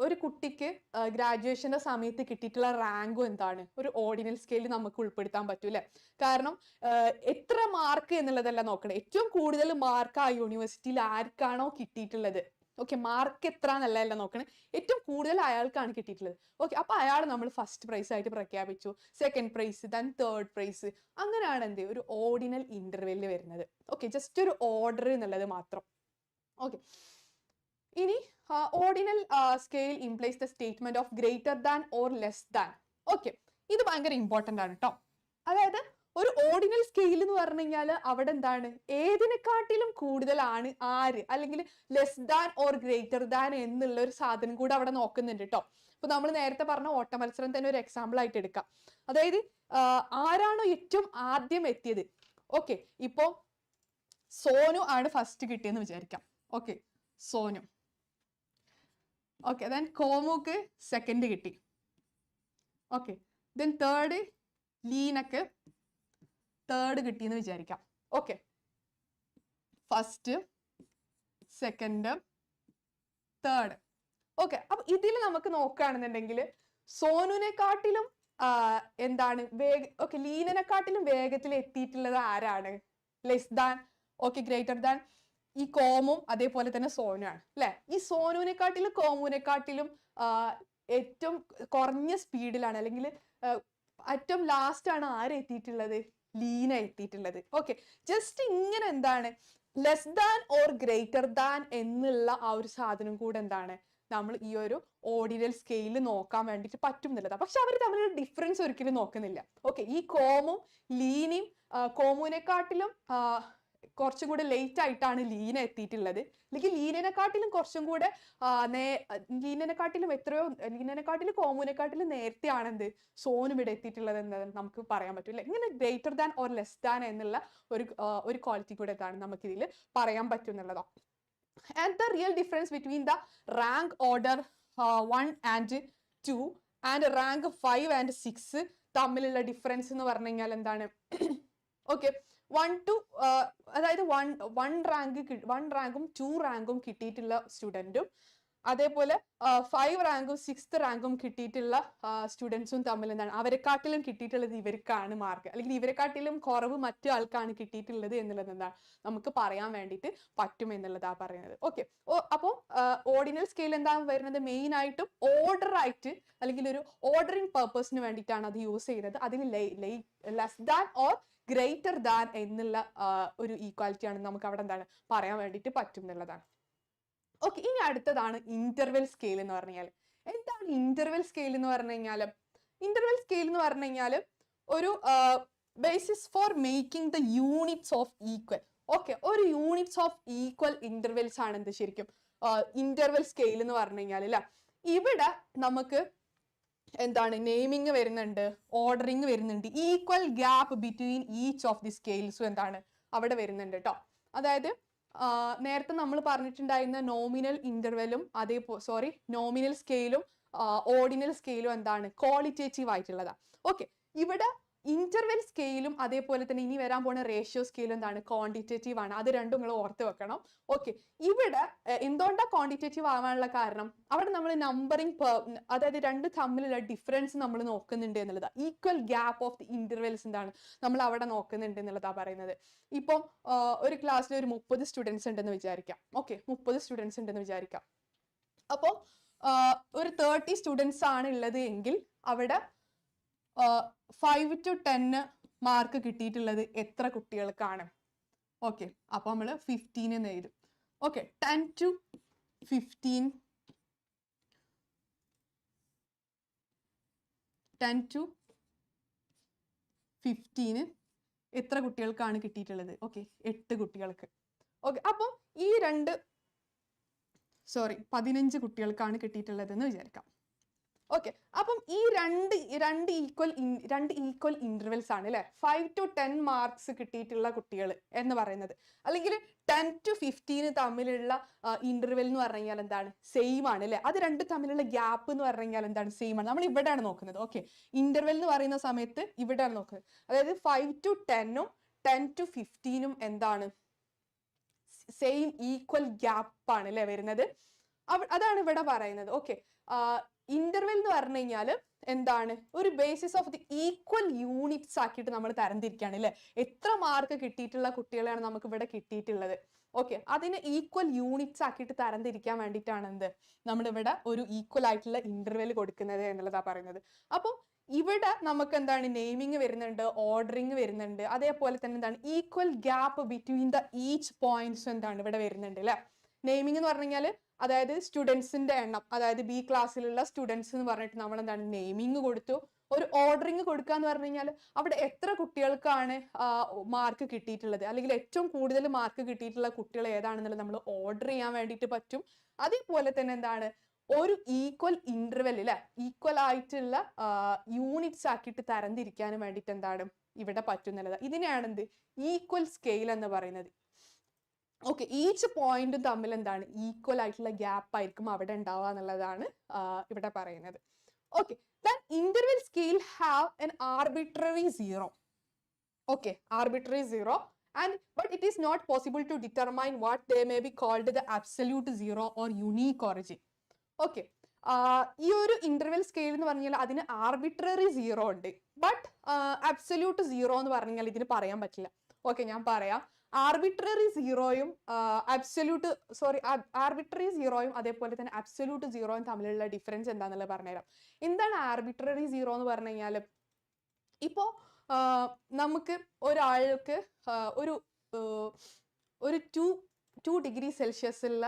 A: ഒരു കുട്ടിക്ക് ഗ്രാജുവേഷന്റെ സമയത്ത് കിട്ടിയിട്ടുള്ള റാങ്കും എന്താണ് ഒരു ഓർഡിനൽ സ്കെയിലിൽ നമുക്ക് ഉൾപ്പെടുത്താൻ പറ്റും അല്ലെ. കാരണം എത്ര മാർക്ക് എന്നുള്ളതല്ല നോക്കണേ, ഏറ്റവും കൂടുതൽ മാർക്ക് ആ യൂണിവേഴ്സിറ്റിയിൽ ആർക്കാണോ കിട്ടിയിട്ടുള്ളത്, ഓക്കെ, മാർക്ക് എത്ര എന്നല്ല നോക്കണേ, ഏറ്റവും കൂടുതൽ അയാൾക്കാണ് കിട്ടിയിട്ടുള്ളത്. ഓക്കെ, അപ്പൊ അയാൾ നമ്മൾ ഫസ്റ്റ് പ്രൈസ് ആയിട്ട് പ്രഖ്യാപിച്ചു, second prize, then third prize, അങ്ങനെയാണ് എന്ത് ഒരു ഓർഡിനൽ ഇന്റർവെല്ലിൽ വരുന്നത്. ഓക്കെ, ജസ്റ്റ് ഒരു ഓർഡർ എന്നുള്ളത് മാത്രം. ഓക്കെ, ഇനി ordinal scale implies the statement of greater than or less than. Okay, ഇത് ഭയങ്കര ഇമ്പോർട്ടന്റ് ആണ് കേട്ടോ. അതായത് ഒരു ഓർഡിനൽ സ്കെയിൽ എന്ന് പറഞ്ഞു കഴിഞ്ഞാൽ അവിടെ എന്താണ് ഏതിനെക്കാട്ടിലും കൂടുതലാണ് ആര്, അല്ലെങ്കിൽ less than or greater than എന്നുള്ള ഒരു സാധനം കൂടെ അവിടെ നോക്കുന്നുണ്ട് കേട്ടോ. ഇപ്പൊ നമ്മൾ നേരത്തെ പറഞ്ഞ ഓട്ട മത്സരം തന്നെ ഒരു എക്സാമ്പിൾ ആയിട്ട് എടുക്കാം. അതായത് ആരാണോ ഏറ്റവും ആദ്യം എത്തിയത്, ഓക്കെ, ഇപ്പോ സോനു ആണ് ഫസ്റ്റ് കിട്ടിയെന്ന് വിചാരിക്കാം. ഓക്കെ, സോനു. ഓക്കെ, ദെൻ കോമുക്ക് സെക്കൻഡ് കിട്ടി. ഓക്കെ, ദെൻ തേർഡ് ലീനക്ക് തേർഡ് കിട്ടിയെന്ന് വിചാരിക്കാം. Okay, first, second, third. Okay, അപ്പൊ ഇതിൽ നമുക്ക് നോക്കുകയാണെന്നുണ്ടെങ്കിൽ സോനുവിനെക്കാട്ടിലും എന്താണ് ഓക്കെ, ലീനനെക്കാട്ടിലും വേഗത്തിൽ എത്തിയിട്ടുള്ളത് ആരാണ്? Less than, okay, greater than ഈ കോമും അതേപോലെ തന്നെ സോനുവാണ് അല്ലെ. ഈ സോനുവിനെക്കാട്ടിലും കോമുവിനെക്കാട്ടിലും ഏറ്റവും കുറഞ്ഞ സ്പീഡിലാണ്, അല്ലെങ്കിൽ ഏറ്റവും ലാസ്റ്റ് ആണ് ആര് എത്തിയിട്ടുള്ളത്? ലീന എത്തിയിട്ടുള്ളത്. ഓക്കെ, ജസ്റ്റ് ഇങ്ങനെ എന്താണ് less than or greater than എന്നുള്ള ആ ഒരു സാധനം കൂടെ എന്താണ് നമ്മൾ ഈ ഒരു ഓർഡിനൽ സ്കെയിലിൽ നോക്കാൻ വേണ്ടിയിട്ട് പറ്റുന്നില്ല. പക്ഷെ അവർ തമ്മിലുള്ള ഡിഫറൻസ് ഒരിക്കലും നോക്കുന്നില്ല. ഓക്കെ, ഈ കോമും ലീനയും കോമുവിനെക്കാട്ടിലും കുറച്ചും കൂടെ ലേറ്റ് ആയിട്ടാണ് ലീന എത്തിയിട്ടുള്ളത്, അല്ലെങ്കിൽ ലീനനെക്കാട്ടിലും കുറച്ചും കൂടെ ലീനനെക്കാട്ടിലും കോമുവിനെക്കാട്ടിലും നേരത്തെയാണ് എന്ത് സോനു ഇവിടെ എത്തിയിട്ടുള്ളത് എന്ന് നമുക്ക് പറയാൻ പറ്റില്ല. ഇങ്ങനെ greater than or less than എന്നുള്ള ഒരു ക്വാളിറ്റി കൂടെ എന്താണ് നമുക്ക് ഇതിൽ പറയാൻ പറ്റുന്നുള്ളതോ. And the real difference between the rank order 1 and 2 and rank 5 and 6 തമ്മിലുള്ള ഡിഫറൻസ് എന്ന് പറഞ്ഞു കഴിഞ്ഞാൽ എന്താണ്? ഓക്കെ, 1 to അതായത് 1 റാങ്കും 2 റാങ്കും കിട്ടിയിട്ടുള്ള സ്റ്റുഡൻറ്റും, അതേപോലെ 5 റാങ്കും 6th റാങ്കും കിട്ടിയിട്ടുള്ള സ്റ്റുഡൻസും തമ്മിൽ എന്താണ് അവരെക്കാട്ടിലും കിട്ടിയിട്ടുള്ളത് ഇവർക്കാണ് മാർക്ക്, അല്ലെങ്കിൽ ഇവരെക്കാട്ടിലും കുറവ് മറ്റു ആൾക്കാണ് കിട്ടിയിട്ടുള്ളത് എന്നുള്ളത് എന്താണ് നമുക്ക് പറയാൻ വേണ്ടിയിട്ട് പറ്റും എന്നുള്ളതാണ് പറയുന്നത്. ഓക്കെ, അപ്പോൾ ഓർഡിനൽ സ്കെയിൽ എന്താണ് വരുന്നത്, മെയിൻ ആയിട്ടും ഓർഡർ ആയിട്ട് അല്ലെങ്കിൽ ഒരു ഓർഡറിങ് പർപ്പസിന് വേണ്ടിയിട്ടാണ് അത് യൂസ് ചെയ്യുന്നത്. അതിന് less than or greater than എന്നുള്ള ഒരു ഈക്വാലിറ്റിയാണ് നമുക്ക് അവിടെ എന്താണ് പറയാൻ വേണ്ടിയിട്ട് പറ്റും എന്നുള്ളതാണ്. ഓക്കെ, ഇനി അടുത്തതാണ് ഇന്റർവെൽ സ്കെയിൽ എന്ന് പറഞ്ഞു കഴിഞ്ഞാൽ. എന്താണ് ഇന്റർവെൽ സ്കെയിൽ എന്ന് പറഞ്ഞു കഴിഞ്ഞാൽ? ഇന്റർവെൽ സ്കെയിൽ എന്ന് പറഞ്ഞു കഴിഞ്ഞാൽ ഒരു basis for making the units of equal. Okay, ഒരു യൂണിറ്റ്സ് ഓഫ് ഈക്വൽ ഇന്റർവെൽസ് ആണ് എന്ത് ശരിക്കും ഇന്റർവെൽ സ്കെയിൽ എന്ന് പറഞ്ഞു കഴിഞ്ഞാൽ അല്ലെ. ഇവിടെ നമുക്ക് എന്താണ് നെയിമിങ് വരുന്നുണ്ട്, ഓർഡറിങ് വരുന്നുണ്ട്, equal gap between each of the സ്കെയിൽസും എന്താണ് അവിടെ വരുന്നുണ്ട് കേട്ടോ. അതായത് നേരത്തെ നമ്മൾ പറഞ്ഞിട്ടുണ്ടായിരുന്ന നോമിനൽ ഇന്റർവെലും നോമിനൽ സ്കെയിലും ഓർഡിനൽ സ്കെയിലും എന്താണ് ക്വാളിറ്റേറ്റീവ് ആയിട്ടുള്ളതാണ്. ഓക്കെ, ഇവിടെ ഇന്റർവെൽ സ്കെയിലും അതേപോലെ തന്നെ ഇനി വരാൻ പോണ റേഷ്യോ സ്കെയിലും എന്താണ് ക്വാണ്ടിറ്റേറ്റീവ് ആണ്. അത് രണ്ടും നിങ്ങൾ ഓർത്ത് വെക്കണം. ഓക്കെ, ഇവിടെ എന്തുകൊണ്ടാണ് ക്വാണ്ടിറ്റേറ്റീവ് ആവാനുള്ള കാരണം, അവിടെ നമ്മൾ നമ്പറിങ് അതായത് രണ്ട് തമ്മിലുള്ള ഡിഫറൻസ് നമ്മൾ നോക്കുന്നുണ്ട് എന്നുള്ളതാണ്. Equal gap of the intervals എന്താണ് നമ്മൾ അവിടെ നോക്കുന്നുണ്ട് എന്നുള്ളതാണ് പറയുന്നത്. ഇപ്പം ഒരു ക്ലാസ്സിൽ ഒരു 30 സ്റ്റുഡൻസ് ഉണ്ടെന്ന് വിചാരിക്കാം. ഓക്കെ, 30 സ്റ്റുഡൻസ് ഉണ്ടെന്ന് വിചാരിക്കാം. അപ്പോൾ ഒരു 30 സ്റ്റുഡൻസ് ആണ് ഉള്ളത് എങ്കിൽ അവിടെ 5 to 10 മാർക്ക് കിട്ടിയിട്ടുള്ളത് എത്ര കുട്ടികൾക്കാണ്? ഓക്കെ, അപ്പൊ നമ്മൾ 15 എന്ന് എഴുതും. ഓക്കെ, 10 to 15 എത്ര കുട്ടികൾക്കാണ് കിട്ടിയിട്ടുള്ളത്? ഓക്കെ, 8 കുട്ടികൾക്ക്. ഓക്കെ, അപ്പം ഈ 15 കുട്ടികൾക്കാണ് കിട്ടിയിട്ടുള്ളത് എന്ന് വിചാരിക്കാം. ഓക്കെ, അപ്പം ഈ രണ്ട് ഈക്വൽ ഇന്റർവെൽസ് ആണ് അല്ലെ 5 to 10 മാർക്സ് കിട്ടിയിട്ടുള്ള കുട്ടികൾ എന്ന് പറയുന്നത്. അല്ലെങ്കിൽ 10 to 15 തമ്മിലുള്ള ഇന്റർവെൽ എന്ന് പറഞ്ഞു കഴിഞ്ഞാൽ എന്താണ് സെയിം ആണ് അല്ലെ. അത് രണ്ട് തമ്മിലുള്ള ഗ്യാപ്പ് എന്ന് പറഞ്ഞു കഴിഞ്ഞാൽ എന്താണ് സെയിം ആണ്. നമ്മൾ ഇവിടെയാണ് നോക്കുന്നത്. ഓക്കെ, ഇന്റർവെൽ എന്ന് പറയുന്ന സമയത്ത് ഇവിടെയാണ് നോക്കുന്നത്. അതായത് 5 to 10ഉം 10 to 15ഉം എന്താണ് സെയിം ഈക്വൽ ഗ്യാപ്പ് ആണ് അല്ലെ വരുന്നത്. അതാണ് ഇവിടെ പറയുന്നത്. ഓക്കെ, ഇന്റർവെൽ എന്ന് പറഞ്ഞു കഴിഞ്ഞാൽ എന്താണ് ഒരു basis of the equal units ആക്കിയിട്ട് നമ്മൾ തരംതിരിക്കുകയാണ് അല്ലെ. എത്ര മാർക്ക് കിട്ടിയിട്ടുള്ള കുട്ടികളെയാണ് നമുക്ക് ഇവിടെ കിട്ടിയിട്ടുള്ളത്. ഓക്കെ, അതിന് ഈക്വൽ യൂണിറ്റ്സ് ആക്കിയിട്ട് തരംതിരിക്കാൻ വേണ്ടിയിട്ടാണ് എന്ത് നമ്മളിവിടെ ഒരു ഈക്വൽ ആയിട്ടുള്ള ഇന്റർവെൽ കൊടുക്കുന്നത് എന്നുള്ളതാണ് പറയുന്നത്. അപ്പം ഇവിടെ നമുക്ക് എന്താണ് നെയിമിങ് വരുന്നുണ്ട്, ഓർഡറിങ് വരുന്നുണ്ട്, അതേപോലെ തന്നെ എന്താണ് equal gap between the each points എന്താണ് ഇവിടെ വരുന്നുണ്ട് അല്ലെ. നെയിമിംഗ് എന്ന് പറഞ്ഞു കഴിഞ്ഞാൽ അതായത് സ്റ്റുഡൻസിന്റെ എണ്ണം, അതായത് ബി ക്ലാസ്സിലുള്ള സ്റ്റുഡൻസ് എന്ന് പറഞ്ഞിട്ട് നമ്മൾ എന്താണ് നെയിമിംഗ് കൊടുത്തു. ഒരു ഓർഡറിങ് കൊടുക്കുക എന്ന് പറഞ്ഞു കഴിഞ്ഞാൽ അവിടെ എത്ര കുട്ടികൾക്കാണ് മാർക്ക് കിട്ടിയിട്ടുള്ളത്, അല്ലെങ്കിൽ ഏറ്റവും കൂടുതൽ മാർക്ക് കിട്ടിയിട്ടുള്ള കുട്ടികൾ ഏതാണെന്നുള്ളത് നമ്മൾ ഓർഡർ ചെയ്യാൻ വേണ്ടിയിട്ട് പറ്റും. അതേപോലെ തന്നെ എന്താണ് ഒരു ഈക്വൽ ഇന്റർവെൽ അല്ലെ ഈക്വൽ ആയിട്ടുള്ള യൂണിറ്റ്സ് ആക്കിയിട്ട് തരംതിരിക്കാനും വേണ്ടിയിട്ട് എന്താണ് ഇവിടെ പറ്റുന്നുള്ളത്. ഇതിനെയാണ് എന്ത് ഈക്വൽ സ്കെയിൽ എന്ന് പറയുന്നത്. ഓക്കെ, ഈച്ച് പോയിന്റും തമ്മിൽ എന്താണ് ഈക്വൽ ആയിട്ടുള്ള ഗ്യാപ്പ് ആയിരിക്കും അവിടെ ഉണ്ടാവുക എന്നുള്ളതാണ് ഇവിടെ പറയുന്നത്. Okay, then interval scale have an arbitrary zero. Okay, arbitrary zero, but it is not possible to determine what they may be called the absolute zero or unique origin. Okay, ഈ ഒരു interval scale എന്ന് പറഞ്ഞാൽ അതിന് arbitrary zero ഉണ്ട്, but absolute zero എന്ന് പറഞ്ഞാൽ ഇതിന് പറയാൻ പറ്റില്ല. ഓക്കെ, ഞാൻ പറയാം. ആർബിട്രറി സീറോയും ആർബിട്രറി സീറോയും അതേപോലെ തന്നെ അബ്സല്യൂട്ട് സീറോയും തമ്മിലുള്ള ഡിഫറൻസ് എന്താണെന്നുള്ളത് പറഞ്ഞുതരാം. എന്താണ് ആർബിട്രറി സീറോ എന്ന് പറഞ്ഞു കഴിഞ്ഞാൽ, ഇപ്പോ നമുക്ക് ഒരാൾക്ക് ഒരു 2 ഡിഗ്രി സെൽഷ്യസുള്ള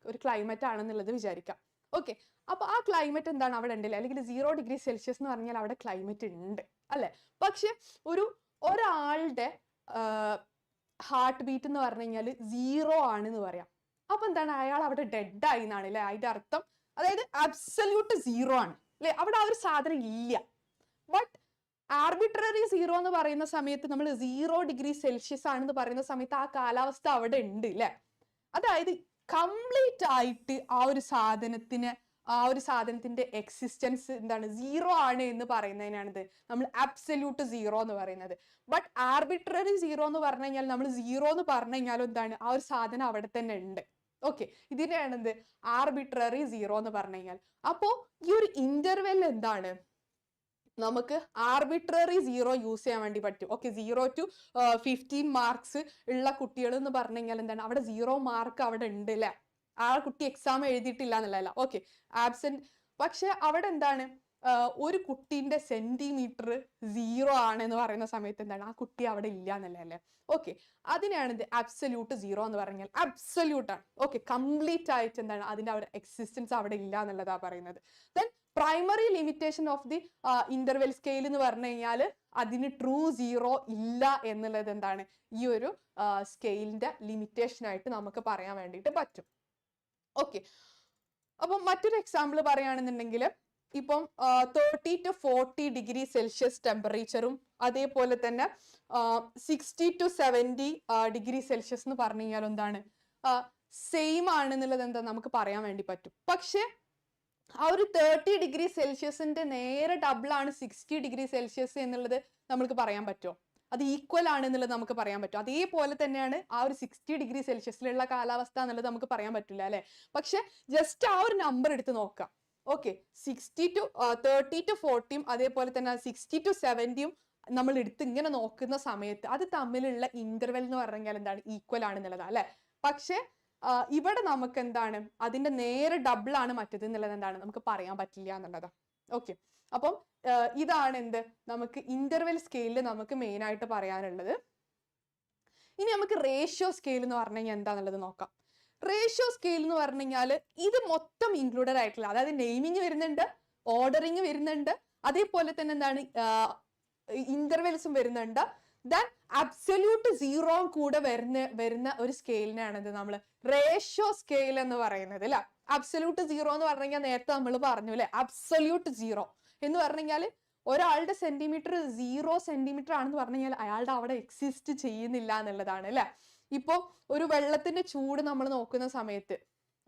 A: ഒരു ക്ലൈമറ്റ് ആണെന്നുള്ളത് വിചാരിക്കാം. ഓക്കെ, അപ്പൊ ആ ക്ലൈമറ്റ് എന്താണ് അവിടെ ഉണ്ടല്ലേ, അല്ലെങ്കിൽ 0 ഡിഗ്രി സെൽഷ്യസ് എന്ന് പറഞ്ഞാൽ അവിടെ ക്ലൈമറ്റ് ഉണ്ട് അല്ലെ. പക്ഷെ ഒരാളുടെ ഹാർട്ട് ബീറ്റ് എന്ന് പറഞ്ഞു കഴിഞ്ഞാൽ 0 ആണെന്ന് പറയാം. അപ്പൊ എന്താണ് അയാൾ അവിടെ ഡെഡ് ആയി എന്നാണ് അല്ലെ അതിന്റെ അർത്ഥം. അതായത് അബ്സല്യൂട്ട് 0 ആണ് അല്ലെ, അവിടെ ആ ഒരു സാധനം ഇല്ല. ബട്ട് ആർബിട്രറി സീറോ എന്ന് പറയുന്ന സമയത്ത് നമ്മൾ 0 ഡിഗ്രി സെൽഷ്യസ് ആണെന്ന് പറയുന്ന സമയത്ത് ആ കാലാവസ്ഥ അവിടെ ഉണ്ട് അല്ലെ. അതായത് കംപ്ലീറ്റ് ആയിട്ട് ആ ഒരു സാധനത്തിന്റെ എക്സിസ്റ്റൻസ് എന്താണ് 0 ആണ് എന്ന് പറയുന്നതിനാണിത് നമ്മൾ അബ്സല്യൂട്ട് സീറോ എന്ന് പറയുന്നത്. ബട്ട് ആർബിട്രറി സീറോ എന്ന് പറഞ്ഞു കഴിഞ്ഞാൽ നമ്മൾ 0 എന്ന് പറഞ്ഞു കഴിഞ്ഞാലും എന്താണ് ആ ഒരു സാധനം അവിടെ തന്നെ ഉണ്ട്. ഓക്കെ, ഇതിനെയാണ് എന്ത് ആർബിട്രറി സീറോ എന്ന് പറഞ്ഞു കഴിഞ്ഞാൽ. അപ്പോ ഈ ഒരു ഇന്റർവെൽ എന്താണ്, നമുക്ക് ആർബിട്രറി സീറോ യൂസ് ചെയ്യാൻ വേണ്ടി പറ്റും. ഓക്കെ, 0 to 15 മാർക്സ് ഉള്ള കുട്ടികൾ എന്ന് പറഞ്ഞു കഴിഞ്ഞാൽ എന്താണ്, അവിടെ 0 മാർക്ക് അവിടെ ഉണ്ട് അല്ലെ, ആ കുട്ടി എക്സാം എഴുതിയിട്ടില്ല എന്നുള്ളതല്ല. Okay, absent. പക്ഷെ അവിടെ എന്താണ്, ഒരു കുട്ടീന്റെ സെന്റിമീറ്റർ 0 ആണ് എന്ന് പറയുന്ന സമയത്ത് എന്താണ്, ആ കുട്ടി അവിടെ ഇല്ല എന്നല്ലേ. ഓക്കെ, അതിനെയാണ് ഇത് അബ്സല്യൂട്ട് സീറോ എന്ന് പറഞ്ഞാൽ. അബ്സല്യൂട്ട് ആണ്. ഓക്കെ, കംപ്ലീറ്റ് ആയിട്ട് എന്താണ്, അതിന്റെ അവിടെ എക്സിസ്റ്റൻസ് അവിടെ ഇല്ല എന്നുള്ളതാ പറയുന്നത്. Then primary limitation of the interval scale എന്ന് പറഞ്ഞു കഴിഞ്ഞാൽ അതിന് ട്രൂ സീറോ ഇല്ല എന്നുള്ളത് എന്താണ്, ഈ ഒരു സ്കെയിലിന്റെ ലിമിറ്റേഷൻ ആയിട്ട് നമുക്ക് പറയാൻ വേണ്ടിയിട്ട് പറ്റും. ഓക്കെ, അപ്പം മറ്റൊരു എക്സാമ്പിൾ പറയുകയാണെന്നുണ്ടെങ്കിൽ ഇപ്പം 30 to 40 ഡിഗ്രി സെൽഷ്യസ് ടെമ്പറേച്ചറും അതേപോലെ തന്നെ 60 to 70 ഡിഗ്രി സെൽഷ്യസ് എന്ന് പറഞ്ഞു കഴിഞ്ഞാൽ എന്താണ് സെയിം ആണെന്നുള്ളത് എന്താ നമുക്ക് പറയാൻ വേണ്ടി പറ്റും. പക്ഷെ ആ ഒരു 30 ഡിഗ്രി സെൽഷ്യസിന്റെ നേരെ ഡബിൾ ആണ് 60 ഡിഗ്രി സെൽഷ്യസ് എന്നുള്ളത് നമുക്ക് പറയാൻ പറ്റുമോ? അത് ഈക്വൽ ആണ് എന്നുള്ളത് നമുക്ക് പറയാൻ പറ്റും. അതേപോലെ തന്നെയാണ് ആ ഒരു 60 ഡിഗ്രി സെൽഷ്യസിലുള്ള കാലാവസ്ഥ എന്നുള്ളത് നമുക്ക് പറയാൻ പറ്റില്ല അല്ലെ. പക്ഷെ ജസ്റ്റ് ആ ഒരു നമ്പർ എടുത്ത് നോക്കാം. ഓക്കെ, 30 to 40 അതേപോലെ തന്നെ 60 to 70 നമ്മൾ എടുത്ത് ഇങ്ങനെ നോക്കുന്ന സമയത്ത് അത് തമ്മിലുള്ള ഇന്റർവെൽ എന്ന് പറഞ്ഞാൽ എന്താണ്, ഈക്വൽ ആണെന്നുള്ളതാ അല്ലെ. പക്ഷെ ഇവിടെ നമുക്ക് എന്താണ്, അതിന്റെ നേരെ ഡബിൾ ആണ് മറ്റത് എന്നുള്ളത് എന്താണ് നമുക്ക് പറയാൻ പറ്റില്ല എന്നുള്ളതാണ്. ഓക്കെ, അപ്പം ഇതാണ് എന്ത് നമുക്ക് ഇന്റർവെൽ സ്കെയിലിൽ നമുക്ക് മെയിൻ ആയിട്ട് പറയാനുള്ളത്. ഇനി നമുക്ക് റേഷ്യോ സ്കെയിൽ എന്ന് പറഞ്ഞു കഴിഞ്ഞാൽ എന്താന്നുള്ളത് നോക്കാം. റേഷ്യോ സ്കെയിൽ എന്ന് പറഞ്ഞു കഴിഞ്ഞാൽ ഇത് മൊത്തം ഇൻക്ലൂഡഡ് ആയിട്ടുള്ള, അതായത് നെയിമിങ് വരുന്നുണ്ട്, ഓർഡറിങ് വരുന്നുണ്ട്, അതേപോലെ തന്നെ എന്താണ് ഇന്റർവെൽസും വരുന്നുണ്ട്. ദെൻ അബ്സല്യൂട്ട് സീറോ കൂടെ വരുന്ന ഒരു സ്കെയിലിനാണ് നമ്മൾ റേഷ്യോ സ്കെയിൽ എന്ന് പറയുന്നത് അല്ലെ. അബ്സല്യൂട്ട് സീറോ എന്ന് പറഞ്ഞു കഴിഞ്ഞാൽ നേരത്തെ നമ്മൾ പറഞ്ഞു അല്ലെ, അബ്സല്യൂട്ട് സീറോ എന്ന് പറഞ്ഞു കഴിഞ്ഞാൽ ഒരാളുടെ സെന്റിമീറ്റർ 0 സെന്റിമീറ്റർ ആണെന്ന് പറഞ്ഞു കഴിഞ്ഞാൽ അയാളുടെ അവിടെ എക്സിസ്റ്റ് ചെയ്യുന്നില്ല എന്നുള്ളതാണ് അല്ലെ. ഇപ്പൊ ഒരു വെള്ളത്തിന്റെ ചൂട് നമ്മൾ നോക്കുന്ന സമയത്ത്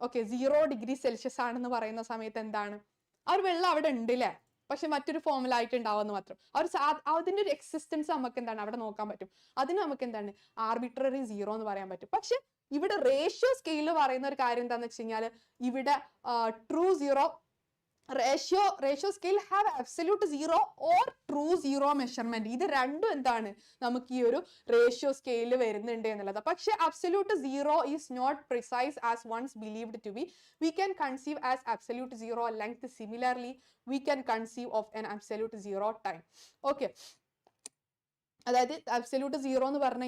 A: ഓക്കെ 0 ഡിഗ്രി സെൽഷ്യസ് ആണെന്ന് പറയുന്ന സമയത്ത് എന്താണ്, ആ ഒരു വെള്ളം അവിടെ ഉണ്ട് അല്ലെ, പക്ഷെ മറ്റൊരു ഫോമിലായിട്ട് ഉണ്ടാവുമെന്ന് മാത്രം. അതിന്റെ ഒരു എക്സിസ്റ്റൻസ് നമുക്ക് എന്താണ് അവിടെ നോക്കാൻ പറ്റും. അതിന് നമുക്ക് എന്താണ് ആർബിട്രറി സീറോ എന്ന് പറയാൻ പറ്റും. പക്ഷെ ഇവിടെ റേഷ്യോ സ്കെയിൽ പറയുന്ന ഒരു കാര്യം എന്താണെന്ന് വെച്ച് കഴിഞ്ഞാൽ ഇവിടെ true zero ratio scale have absolute zero or true zero measurement. ഇത് രണ്ടും എന്താണ് നമുക്ക് ഈ ഒരു റേഷ്യോ സ്കെയിലിൽ വരുന്നുണ്ട് എന്നുള്ളത്. പക്ഷെ absolute zero is not precise as once believed to be. We can conceive as absolute zero length. Similarly we can conceive of an absolute zero time. Okay, അതായത് അബ്സല്യൂട്ട് സീറോ എന്ന് പറഞ്ഞു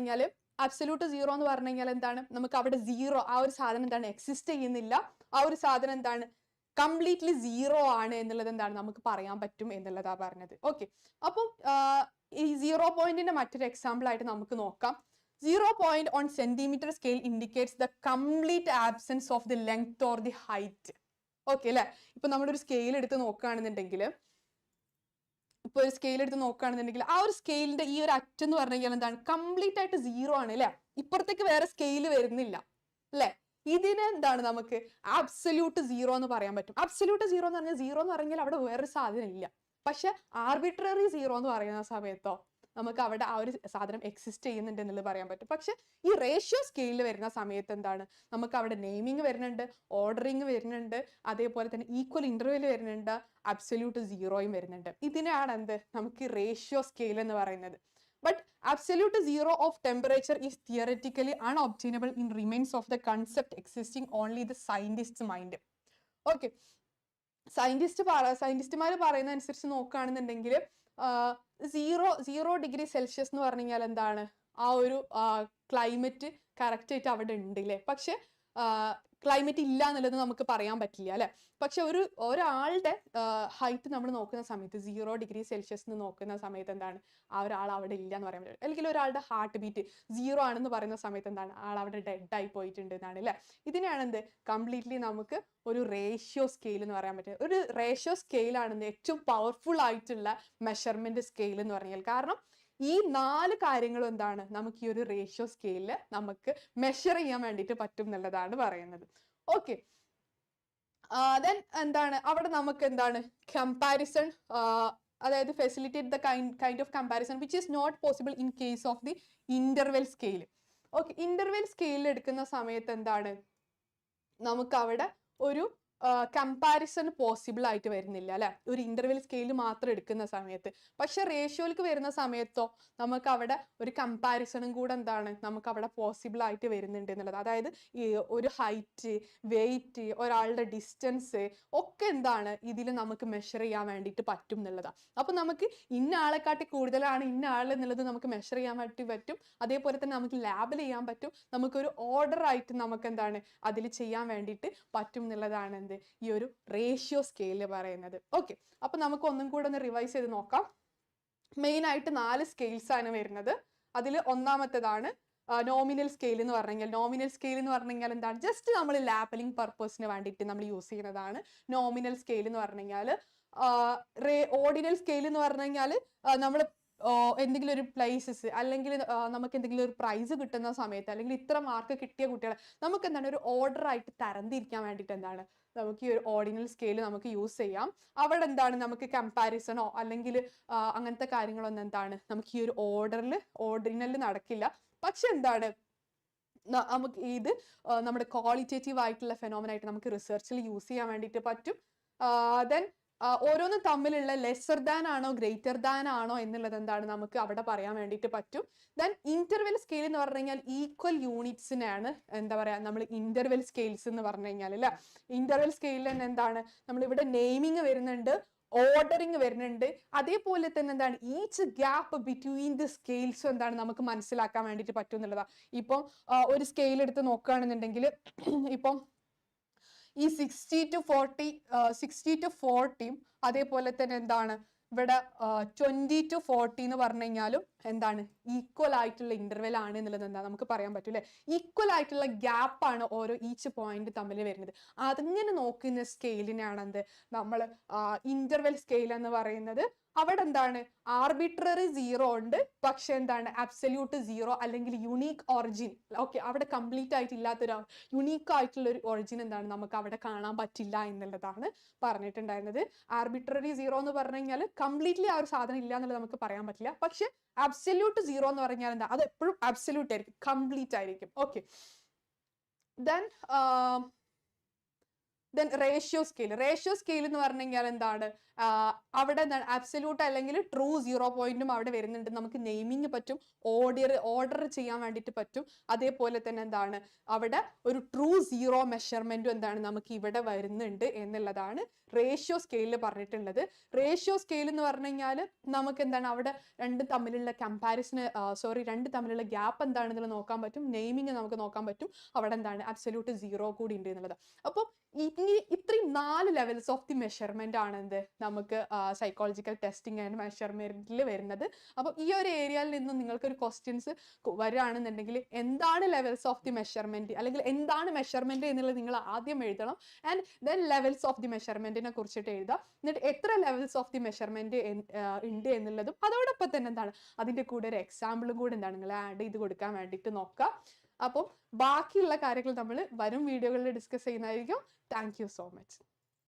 A: കഴിഞ്ഞാൽ എന്താണ്, നമുക്ക് അവിടെ സീറോ ആ ഒരു സാധനം എന്താണ് എക്സിസ്റ്റ് ചെയ്യുന്നില്ല, ആ ഒരു സാധനം എന്താണ് കംപ്ലീറ്റ്ലി സീറോ ആണ് എന്നുള്ളത് എന്താണ് നമുക്ക് പറയാൻ പറ്റും എന്നുള്ളതാ പറഞ്ഞത്. ഓക്കെ, അപ്പം ഈ 0 പോയിന്റിന്റെ മറ്റൊരു എക്സാമ്പിൾ ആയിട്ട് നമുക്ക് നോക്കാം. 0 point on centimeter scale indicates the complete absence of the length or the height. Okay അല്ലെ. ഇപ്പൊ നമ്മളൊരു സ്കെയിൽ എടുത്ത് നോക്കുകയാണെന്നുണ്ടെങ്കിൽ ആ ഒരു സ്കെയിലിന്റെ ഈ ഒരു അറ്റം എന്ന് പറഞ്ഞു കഴിഞ്ഞാൽ എന്താണ് കംപ്ലീറ്റ് ആയിട്ട് 0 ആണ് അല്ലെ. ഇപ്പുറത്തേക്ക് വേറെ സ്കെയിൽ വരുന്നില്ല അല്ലെ. ഇതിന് എന്താണ് നമുക്ക് അബ്സല്യൂട്ട് സീറോ എന്ന് പറയാൻ പറ്റും. അബ്സല്യൂട്ട് സീറോ എന്ന് പറഞ്ഞാൽ സീറോ എന്ന് പറഞ്ഞാൽ അവിടെ വേറൊരു സാധനം ഇല്ല. പക്ഷെ ആർബിട്രറി സീറോ എന്ന് പറയുന്ന സമയത്തോ നമുക്ക് അവിടെ ആ ഒരു സാധനം എക്സിസ്റ്റ് ചെയ്യുന്നുണ്ട് എന്നുള്ളത് പറയാൻ പറ്റും. പക്ഷെ ഈ റേഷ്യോ സ്കെയിലിൽ വരുന്ന സമയത്ത് എന്താണ് നമുക്ക് അവിടെ നെയിമിങ് വരുന്നുണ്ട്, ഓർഡറിങ് വരുന്നുണ്ട്, അതേപോലെ തന്നെ ഈക്വൽ ഇന്റർവെൽ വരുന്നുണ്ട്, അബ്സല്യൂട്ട് സീറോയും വരുന്നുണ്ട്. ഇതിനാണ് എന്ത് നമുക്ക് റേഷ്യോ സ്കെയിൽ എന്ന് പറയുന്നത്. But absolute zero of temperature is theoretically unobtainable in remains of the concept existing only the scientist's mind. Okay, സയന്റിസ്റ്റുമാർ പറയുന്ന അനുസരിച്ച് നോക്കുകയാണെന്നുണ്ടെങ്കിൽ 0 ഡിഗ്രി സെൽഷ്യസ് എന്ന് പറഞ്ഞു കഴിഞ്ഞാൽ എന്താണ് ആ ഒരു ക്ലൈമറ്റ് കറക്റ്റ് ആയിട്ട് അവിടെ ഉണ്ട് അല്ലേ. പക്ഷെ ക്ലൈമറ്റ് ഇല്ല എന്നുള്ളത് നമുക്ക് പറയാൻ പറ്റില്ല അല്ലെ. പക്ഷെ ഒരാളുടെ ഹൈറ്റ് നമ്മൾ നോക്കുന്ന സമയത്ത് 0 ഡിഗ്രി സെൽഷ്യസ് നോക്കുന്ന സമയത്ത് എന്താണ് ആ ഒരാൾ അവിടെ ഇല്ല എന്ന് പറയാൻ പറ്റില്ല. അല്ലെങ്കിൽ ഒരാളുടെ ഹാർട്ട് ബീറ്റ് 0 ആണെന്ന് പറയുന്ന സമയത്ത് എന്താണ് ആൾ അവിടെ ഡെഡ് ആയി പോയിട്ടുണ്ട് എന്നാണ് അല്ലെ. ഇതിനാണ് എന്ത് കംപ്ലീറ്റ്ലി നമുക്ക് ഒരു റേഷ്യോ സ്കെയിൽ എന്ന് പറയാൻ പറ്റും. ഒരു റേഷ്യോ സ്കെയിലാണ് ഏറ്റവും പവർഫുൾ ആയിട്ടുള്ള മെഷർമെന്റ് സ്കെയിൽ എന്ന് പറഞ്ഞാൽ. കാരണം ഈ 4 കാര്യങ്ങളും എന്താണ് നമുക്ക് ഈ ഒരു റേഷ്യോ സ്കെയിലിൽ നമുക്ക് മെഷർ ചെയ്യാൻ വേണ്ടിയിട്ട് പറ്റും എന്നുള്ളതാണ് പറയുന്നത്. ഓക്കെ, ദെൻ എന്താണ് അവിടെ നമുക്ക് എന്താണ് കമ്പാരിസൺ, അതായത് facilitate the kind of comparison which is not possible in case of the interval scale. Okay, interval സ്കെയിലിൽ എടുക്കുന്ന സമയത്ത് എന്താണ് നമുക്ക് അവിടെ ഒരു കമ്പാരിസൺ പോസിബിൾ ആയിട്ട് വരുന്നില്ല അല്ലെ, ഒരു ഇന്റർവെൽ സ്കെയിൽ മാത്രം എടുക്കുന്ന സമയത്ത്. പക്ഷെ റേഷ്യോയിലേക്ക് വരുന്ന സമയത്തോ നമുക്ക് അവിടെ ഒരു കമ്പാരിസണും കൂടെ എന്താണ് നമുക്ക് അവിടെ പോസിബിൾ ആയിട്ട് വരുന്നുണ്ട് എന്നുള്ളത്. അതായത് ഈ ഒരു ഹൈറ്റ്, വെയിറ്റ്, ഒരാളുടെ ഡിസ്റ്റൻസ് ഒക്കെ എന്താണ് ഇതിൽ നമുക്ക് മെഷർ ചെയ്യാൻ വേണ്ടിയിട്ട് പറ്റും എന്നുള്ളതാണ്. അപ്പൊ നമുക്ക് ഇന്ന ആളെക്കാട്ടി കൂടുതലാണ് ഇന്ന ആൾ എന്നുള്ളത് നമുക്ക് മെഷർ ചെയ്യാൻ വേണ്ടി പറ്റും. അതേപോലെ തന്നെ നമുക്ക് ലാബിൽ ചെയ്യാൻ പറ്റും. നമുക്കൊരു ഓർഡർ ആയിട്ട് നമുക്ക് എന്താണ് അതിൽ ചെയ്യാൻ വേണ്ടിയിട്ട് പറ്റും എന്നുള്ളതാണ് എന്ത് ഈ ഒരു റേഷ്യോ സ്കെയില് പറയുന്നത്. ഓക്കെ, അപ്പൊ നമുക്ക് ഒന്നും കൂടെ ഒന്ന് റിവൈസ് ചെയ്ത് നോക്കാം. മെയിൻ ആയിട്ട് 4 സ്കെയിൽസ് ആണ് വരുന്നത്. അതിൽ ഒന്നാമത്തേതാണ് നോമിനൽ സ്കെയിൽ എന്ന് പറഞ്ഞെങ്കിൽ. നോമിനൽ സ്കെയിൽ എന്ന് പറഞ്ഞാൽ എന്താണ്, ജസ്റ്റ് നമ്മൾ ലാബലിംഗ് പർപ്പസിന് വേണ്ടിയിട്ട് നമ്മൾ യൂസ് ചെയ്യുന്നതാണ് നോമിനൽ സ്കെയിൽ എന്ന് പറഞ്ഞാൽ. ഓർഡിനൽ സ്കെയിൽ എന്ന് പറഞ്ഞു കഴിഞ്ഞാൽ നമ്മൾ എന്തെങ്കിലും ഒരു പ്ലേസസ് അല്ലെങ്കിൽ നമുക്ക് എന്തെങ്കിലും ഒരു പ്രൈസ് കിട്ടുന്ന സമയത്ത് അല്ലെങ്കിൽ ഇത്ര മാർക്ക് കിട്ടിയ കുട്ടികളെ നമുക്ക് എന്താണ് ഒരു ഓർഡർ ആയിട്ട് തരംതിരിക്കാൻ വേണ്ടിയിട്ട് എന്താണ് നമുക്ക് ഈ ഒരു ഓർഡിനൽ സ്കെയിൽ നമുക്ക് യൂസ് ചെയ്യാം. അവിടെ എന്താണ് നമുക്ക് കമ്പാരിസണോ അല്ലെങ്കിൽ അങ്ങനത്തെ കാര്യങ്ങളൊന്നും എന്താണ് നമുക്ക് ഈ ഒരു ഓർഡിനലിൽ നടക്കില്ല. പക്ഷെ എന്താണ് നമുക്ക് ഇത് നമ്മുടെ ക്വാളിറ്റേറ്റീവ് ആയിട്ടുള്ള ഫെനോമിനായിട്ട് നമുക്ക് റിസർച്ചിൽ യൂസ് ചെയ്യാൻ വേണ്ടിയിട്ട് പറ്റും. ദെൻ ഓരോന്നും തമ്മിലുള്ള ലെസർ ദാൻ ആണോ ഗ്രേറ്റർ ദാൻ ആണോ എന്നുള്ളത് എന്താണ് നമുക്ക് അവിടെ പറയാൻ വേണ്ടിയിട്ട് പറ്റും. ദെൻ ഇന്റർവെൽ സ്കെയിൽ എന്ന് പറഞ്ഞു കഴിഞ്ഞാൽ ഈക്വൽ യൂണിറ്റ്സിനാണ് എന്താ പറയാ നമ്മൾ ഇന്റർവെൽ സ്കെയിൽസ് എന്ന് പറഞ്ഞു കഴിഞ്ഞാൽ അല്ലെ. ഇന്റർവെൽ സ്കെയിലിൽ തന്നെ എന്താണ് നമ്മളിവിടെ നെയിമിങ് വരുന്നുണ്ട്, ഓർഡറിങ് വരുന്നുണ്ട്, അതേപോലെ തന്നെ എന്താണ് ഈച്ച് ഗ്യാപ്പ് ബിറ്റ്വീൻ ദി സ്കെയിൽസും എന്താണ് നമുക്ക് മനസ്സിലാക്കാൻ വേണ്ടിയിട്ട് പറ്റും എന്നുള്ളതാണ്. ഇപ്പം ഒരു സ്കെയിൽ എടുത്ത് നോക്കുകയാണെന്നുണ്ടെങ്കിൽ ഇപ്പം ഈ 60 to 40 അതേപോലെ തന്നെ എന്താണ് ഇവിടെ 20 to 40 എന്ന് പറഞ്ഞു കഴിഞ്ഞാലും എന്താണ് ഈക്വൽ ആയിട്ടുള്ള ഇന്റർവെൽ ആണ് എന്നുള്ളത് എന്താ നമുക്ക് പറയാൻ പറ്റും അല്ലെ. ഈക്വൽ ആയിട്ടുള്ള ഗ്യാപ്പ് ആണ് ഓരോ ഈച്ച് പോയിന്റ് തമ്മിൽ വരുന്നത്. അതിങ്ങനെ നോക്കുന്ന സ്കെയിലിനാണ് എന്ത് നമ്മൾ ഇന്റർവെൽ സ്കെയിൽ എന്ന് പറയുന്നത്. അവിടെ എന്താണ് ആർബിട്രറി 0 ഉണ്ട്, പക്ഷെ എന്താണ് അബ്സല്യൂട്ട് 0 അല്ലെങ്കിൽ യുണീക്ക് ഒറിജിൻ. ഓക്കെ, അവിടെ കംപ്ലീറ്റ് ആയിട്ട് ഇല്ലാത്തൊരു യുണീക്ക് ആയിട്ടുള്ള ഒരു ഒറിജിൻ എന്താണ് നമുക്ക് അവിടെ കാണാൻ പറ്റില്ല എന്നുള്ളതാണ് പറഞ്ഞിട്ടുണ്ടായിരുന്നത്. ആർബിട്രറി 0 എന്ന് പറഞ്ഞു കഴിഞ്ഞാൽ കംപ്ലീറ്റ്ലി ആ ഒരു സാധനം ഇല്ല എന്നുള്ളത് നമുക്ക് പറയാൻ പറ്റില്ല. പക്ഷെ അബ്സല്യൂട്ട് 0 എന്ന് പറഞ്ഞാൽ എന്താ അത് എപ്പോഴും അബ്സല്യൂട്ട് ആയിരിക്കും, കംപ്ലീറ്റ് ആയിരിക്കും. ഓക്കെ, ദെൻ റേഷ്യോ സ്കെയിൽ എന്ന് പറഞ്ഞു കഴിഞ്ഞാൽ എന്താണ് അവിടെ എന്താണ് അബ്സല്യൂട്ട് അല്ലെങ്കിൽ ട്രൂ 0 പോയിന്റും അവിടെ വരുന്നുണ്ട്. നമുക്ക് നെയിമിങ് പറ്റും, ഓർഡർ ചെയ്യാൻ വേണ്ടിയിട്ട് പറ്റും. അതേപോലെ തന്നെ എന്താണ് അവിടെ ഒരു ട്രൂ 0 മെഷർമെന്റും എന്താണ് നമുക്ക് ഇവിടെ വരുന്നുണ്ട് എന്നുള്ളതാണ് റേഷ്യോ സ്കെയിലിൽ പറഞ്ഞിട്ടുള്ളത്. റേഷ്യോ സ്കെയിൽ എന്ന് പറഞ്ഞു കഴിഞ്ഞാൽ നമുക്ക് എന്താണ് അവിടെ രണ്ട് തമ്മിലുള്ള ഗ്യാപ്പ് എന്താണെന്നുള്ളത് നോക്കാൻ പറ്റും, നെയിമിങ് നമുക്ക് നോക്കാൻ പറ്റും, അവിടെ എന്താണ് അബ്സല്യൂട്ട് 0 കൂടി ഉണ്ട് എന്നുള്ളത്. അപ്പോൾ ഇത്രയും 4 ലെവൽസ് ഓഫ് ദി മെഷർമെന്റ് ആണ് എന്ത് നമുക്ക് സൈക്കോളജിക്കൽ ടെസ്റ്റിംഗ് ആൻഡ് മെഷർമെന്റിൽ വരുന്നത്. അപ്പോൾ ഈ ഒരു ഏരിയയിൽ നിന്നും നിങ്ങൾക്കൊരു ക്വസ്റ്റ്യൻസ് വരികയാണെന്നുണ്ടെങ്കിൽ എന്താണ് ലെവൽസ് ഓഫ് ദി മെഷർമെന്റ് അല്ലെങ്കിൽ എന്താണ് മെഷർമെന്റ് എന്നുള്ളത് നിങ്ങൾ ആദ്യം എഴുതണം. And then levels of the മെഷർമെന്റിനെ കുറിച്ചിട്ട് എഴുതാം. എന്നിട്ട് എത്ര ലെവൽസ് ഓഫ് ദി മെഷർമെന്റ് ഉണ്ട് എന്നുള്ളതും അതോടൊപ്പം തന്നെ എന്താണ് അതിന്റെ കൂടെ ഒരു എക്സാമ്പിളും കൂടെ എന്താണ് നിങ്ങൾ ആഡ് ചെയ്ത് കൊടുക്കാൻ വേണ്ടിയിട്ട് നോക്കുക. അപ്പം ബാക്കിയുള്ള കാര്യങ്ങൾ നമ്മൾ വരും വീഡിയോകളിൽ ഡിസ്കസ് ചെയ്യുന്നതായിരിക്കും. Thank you so much.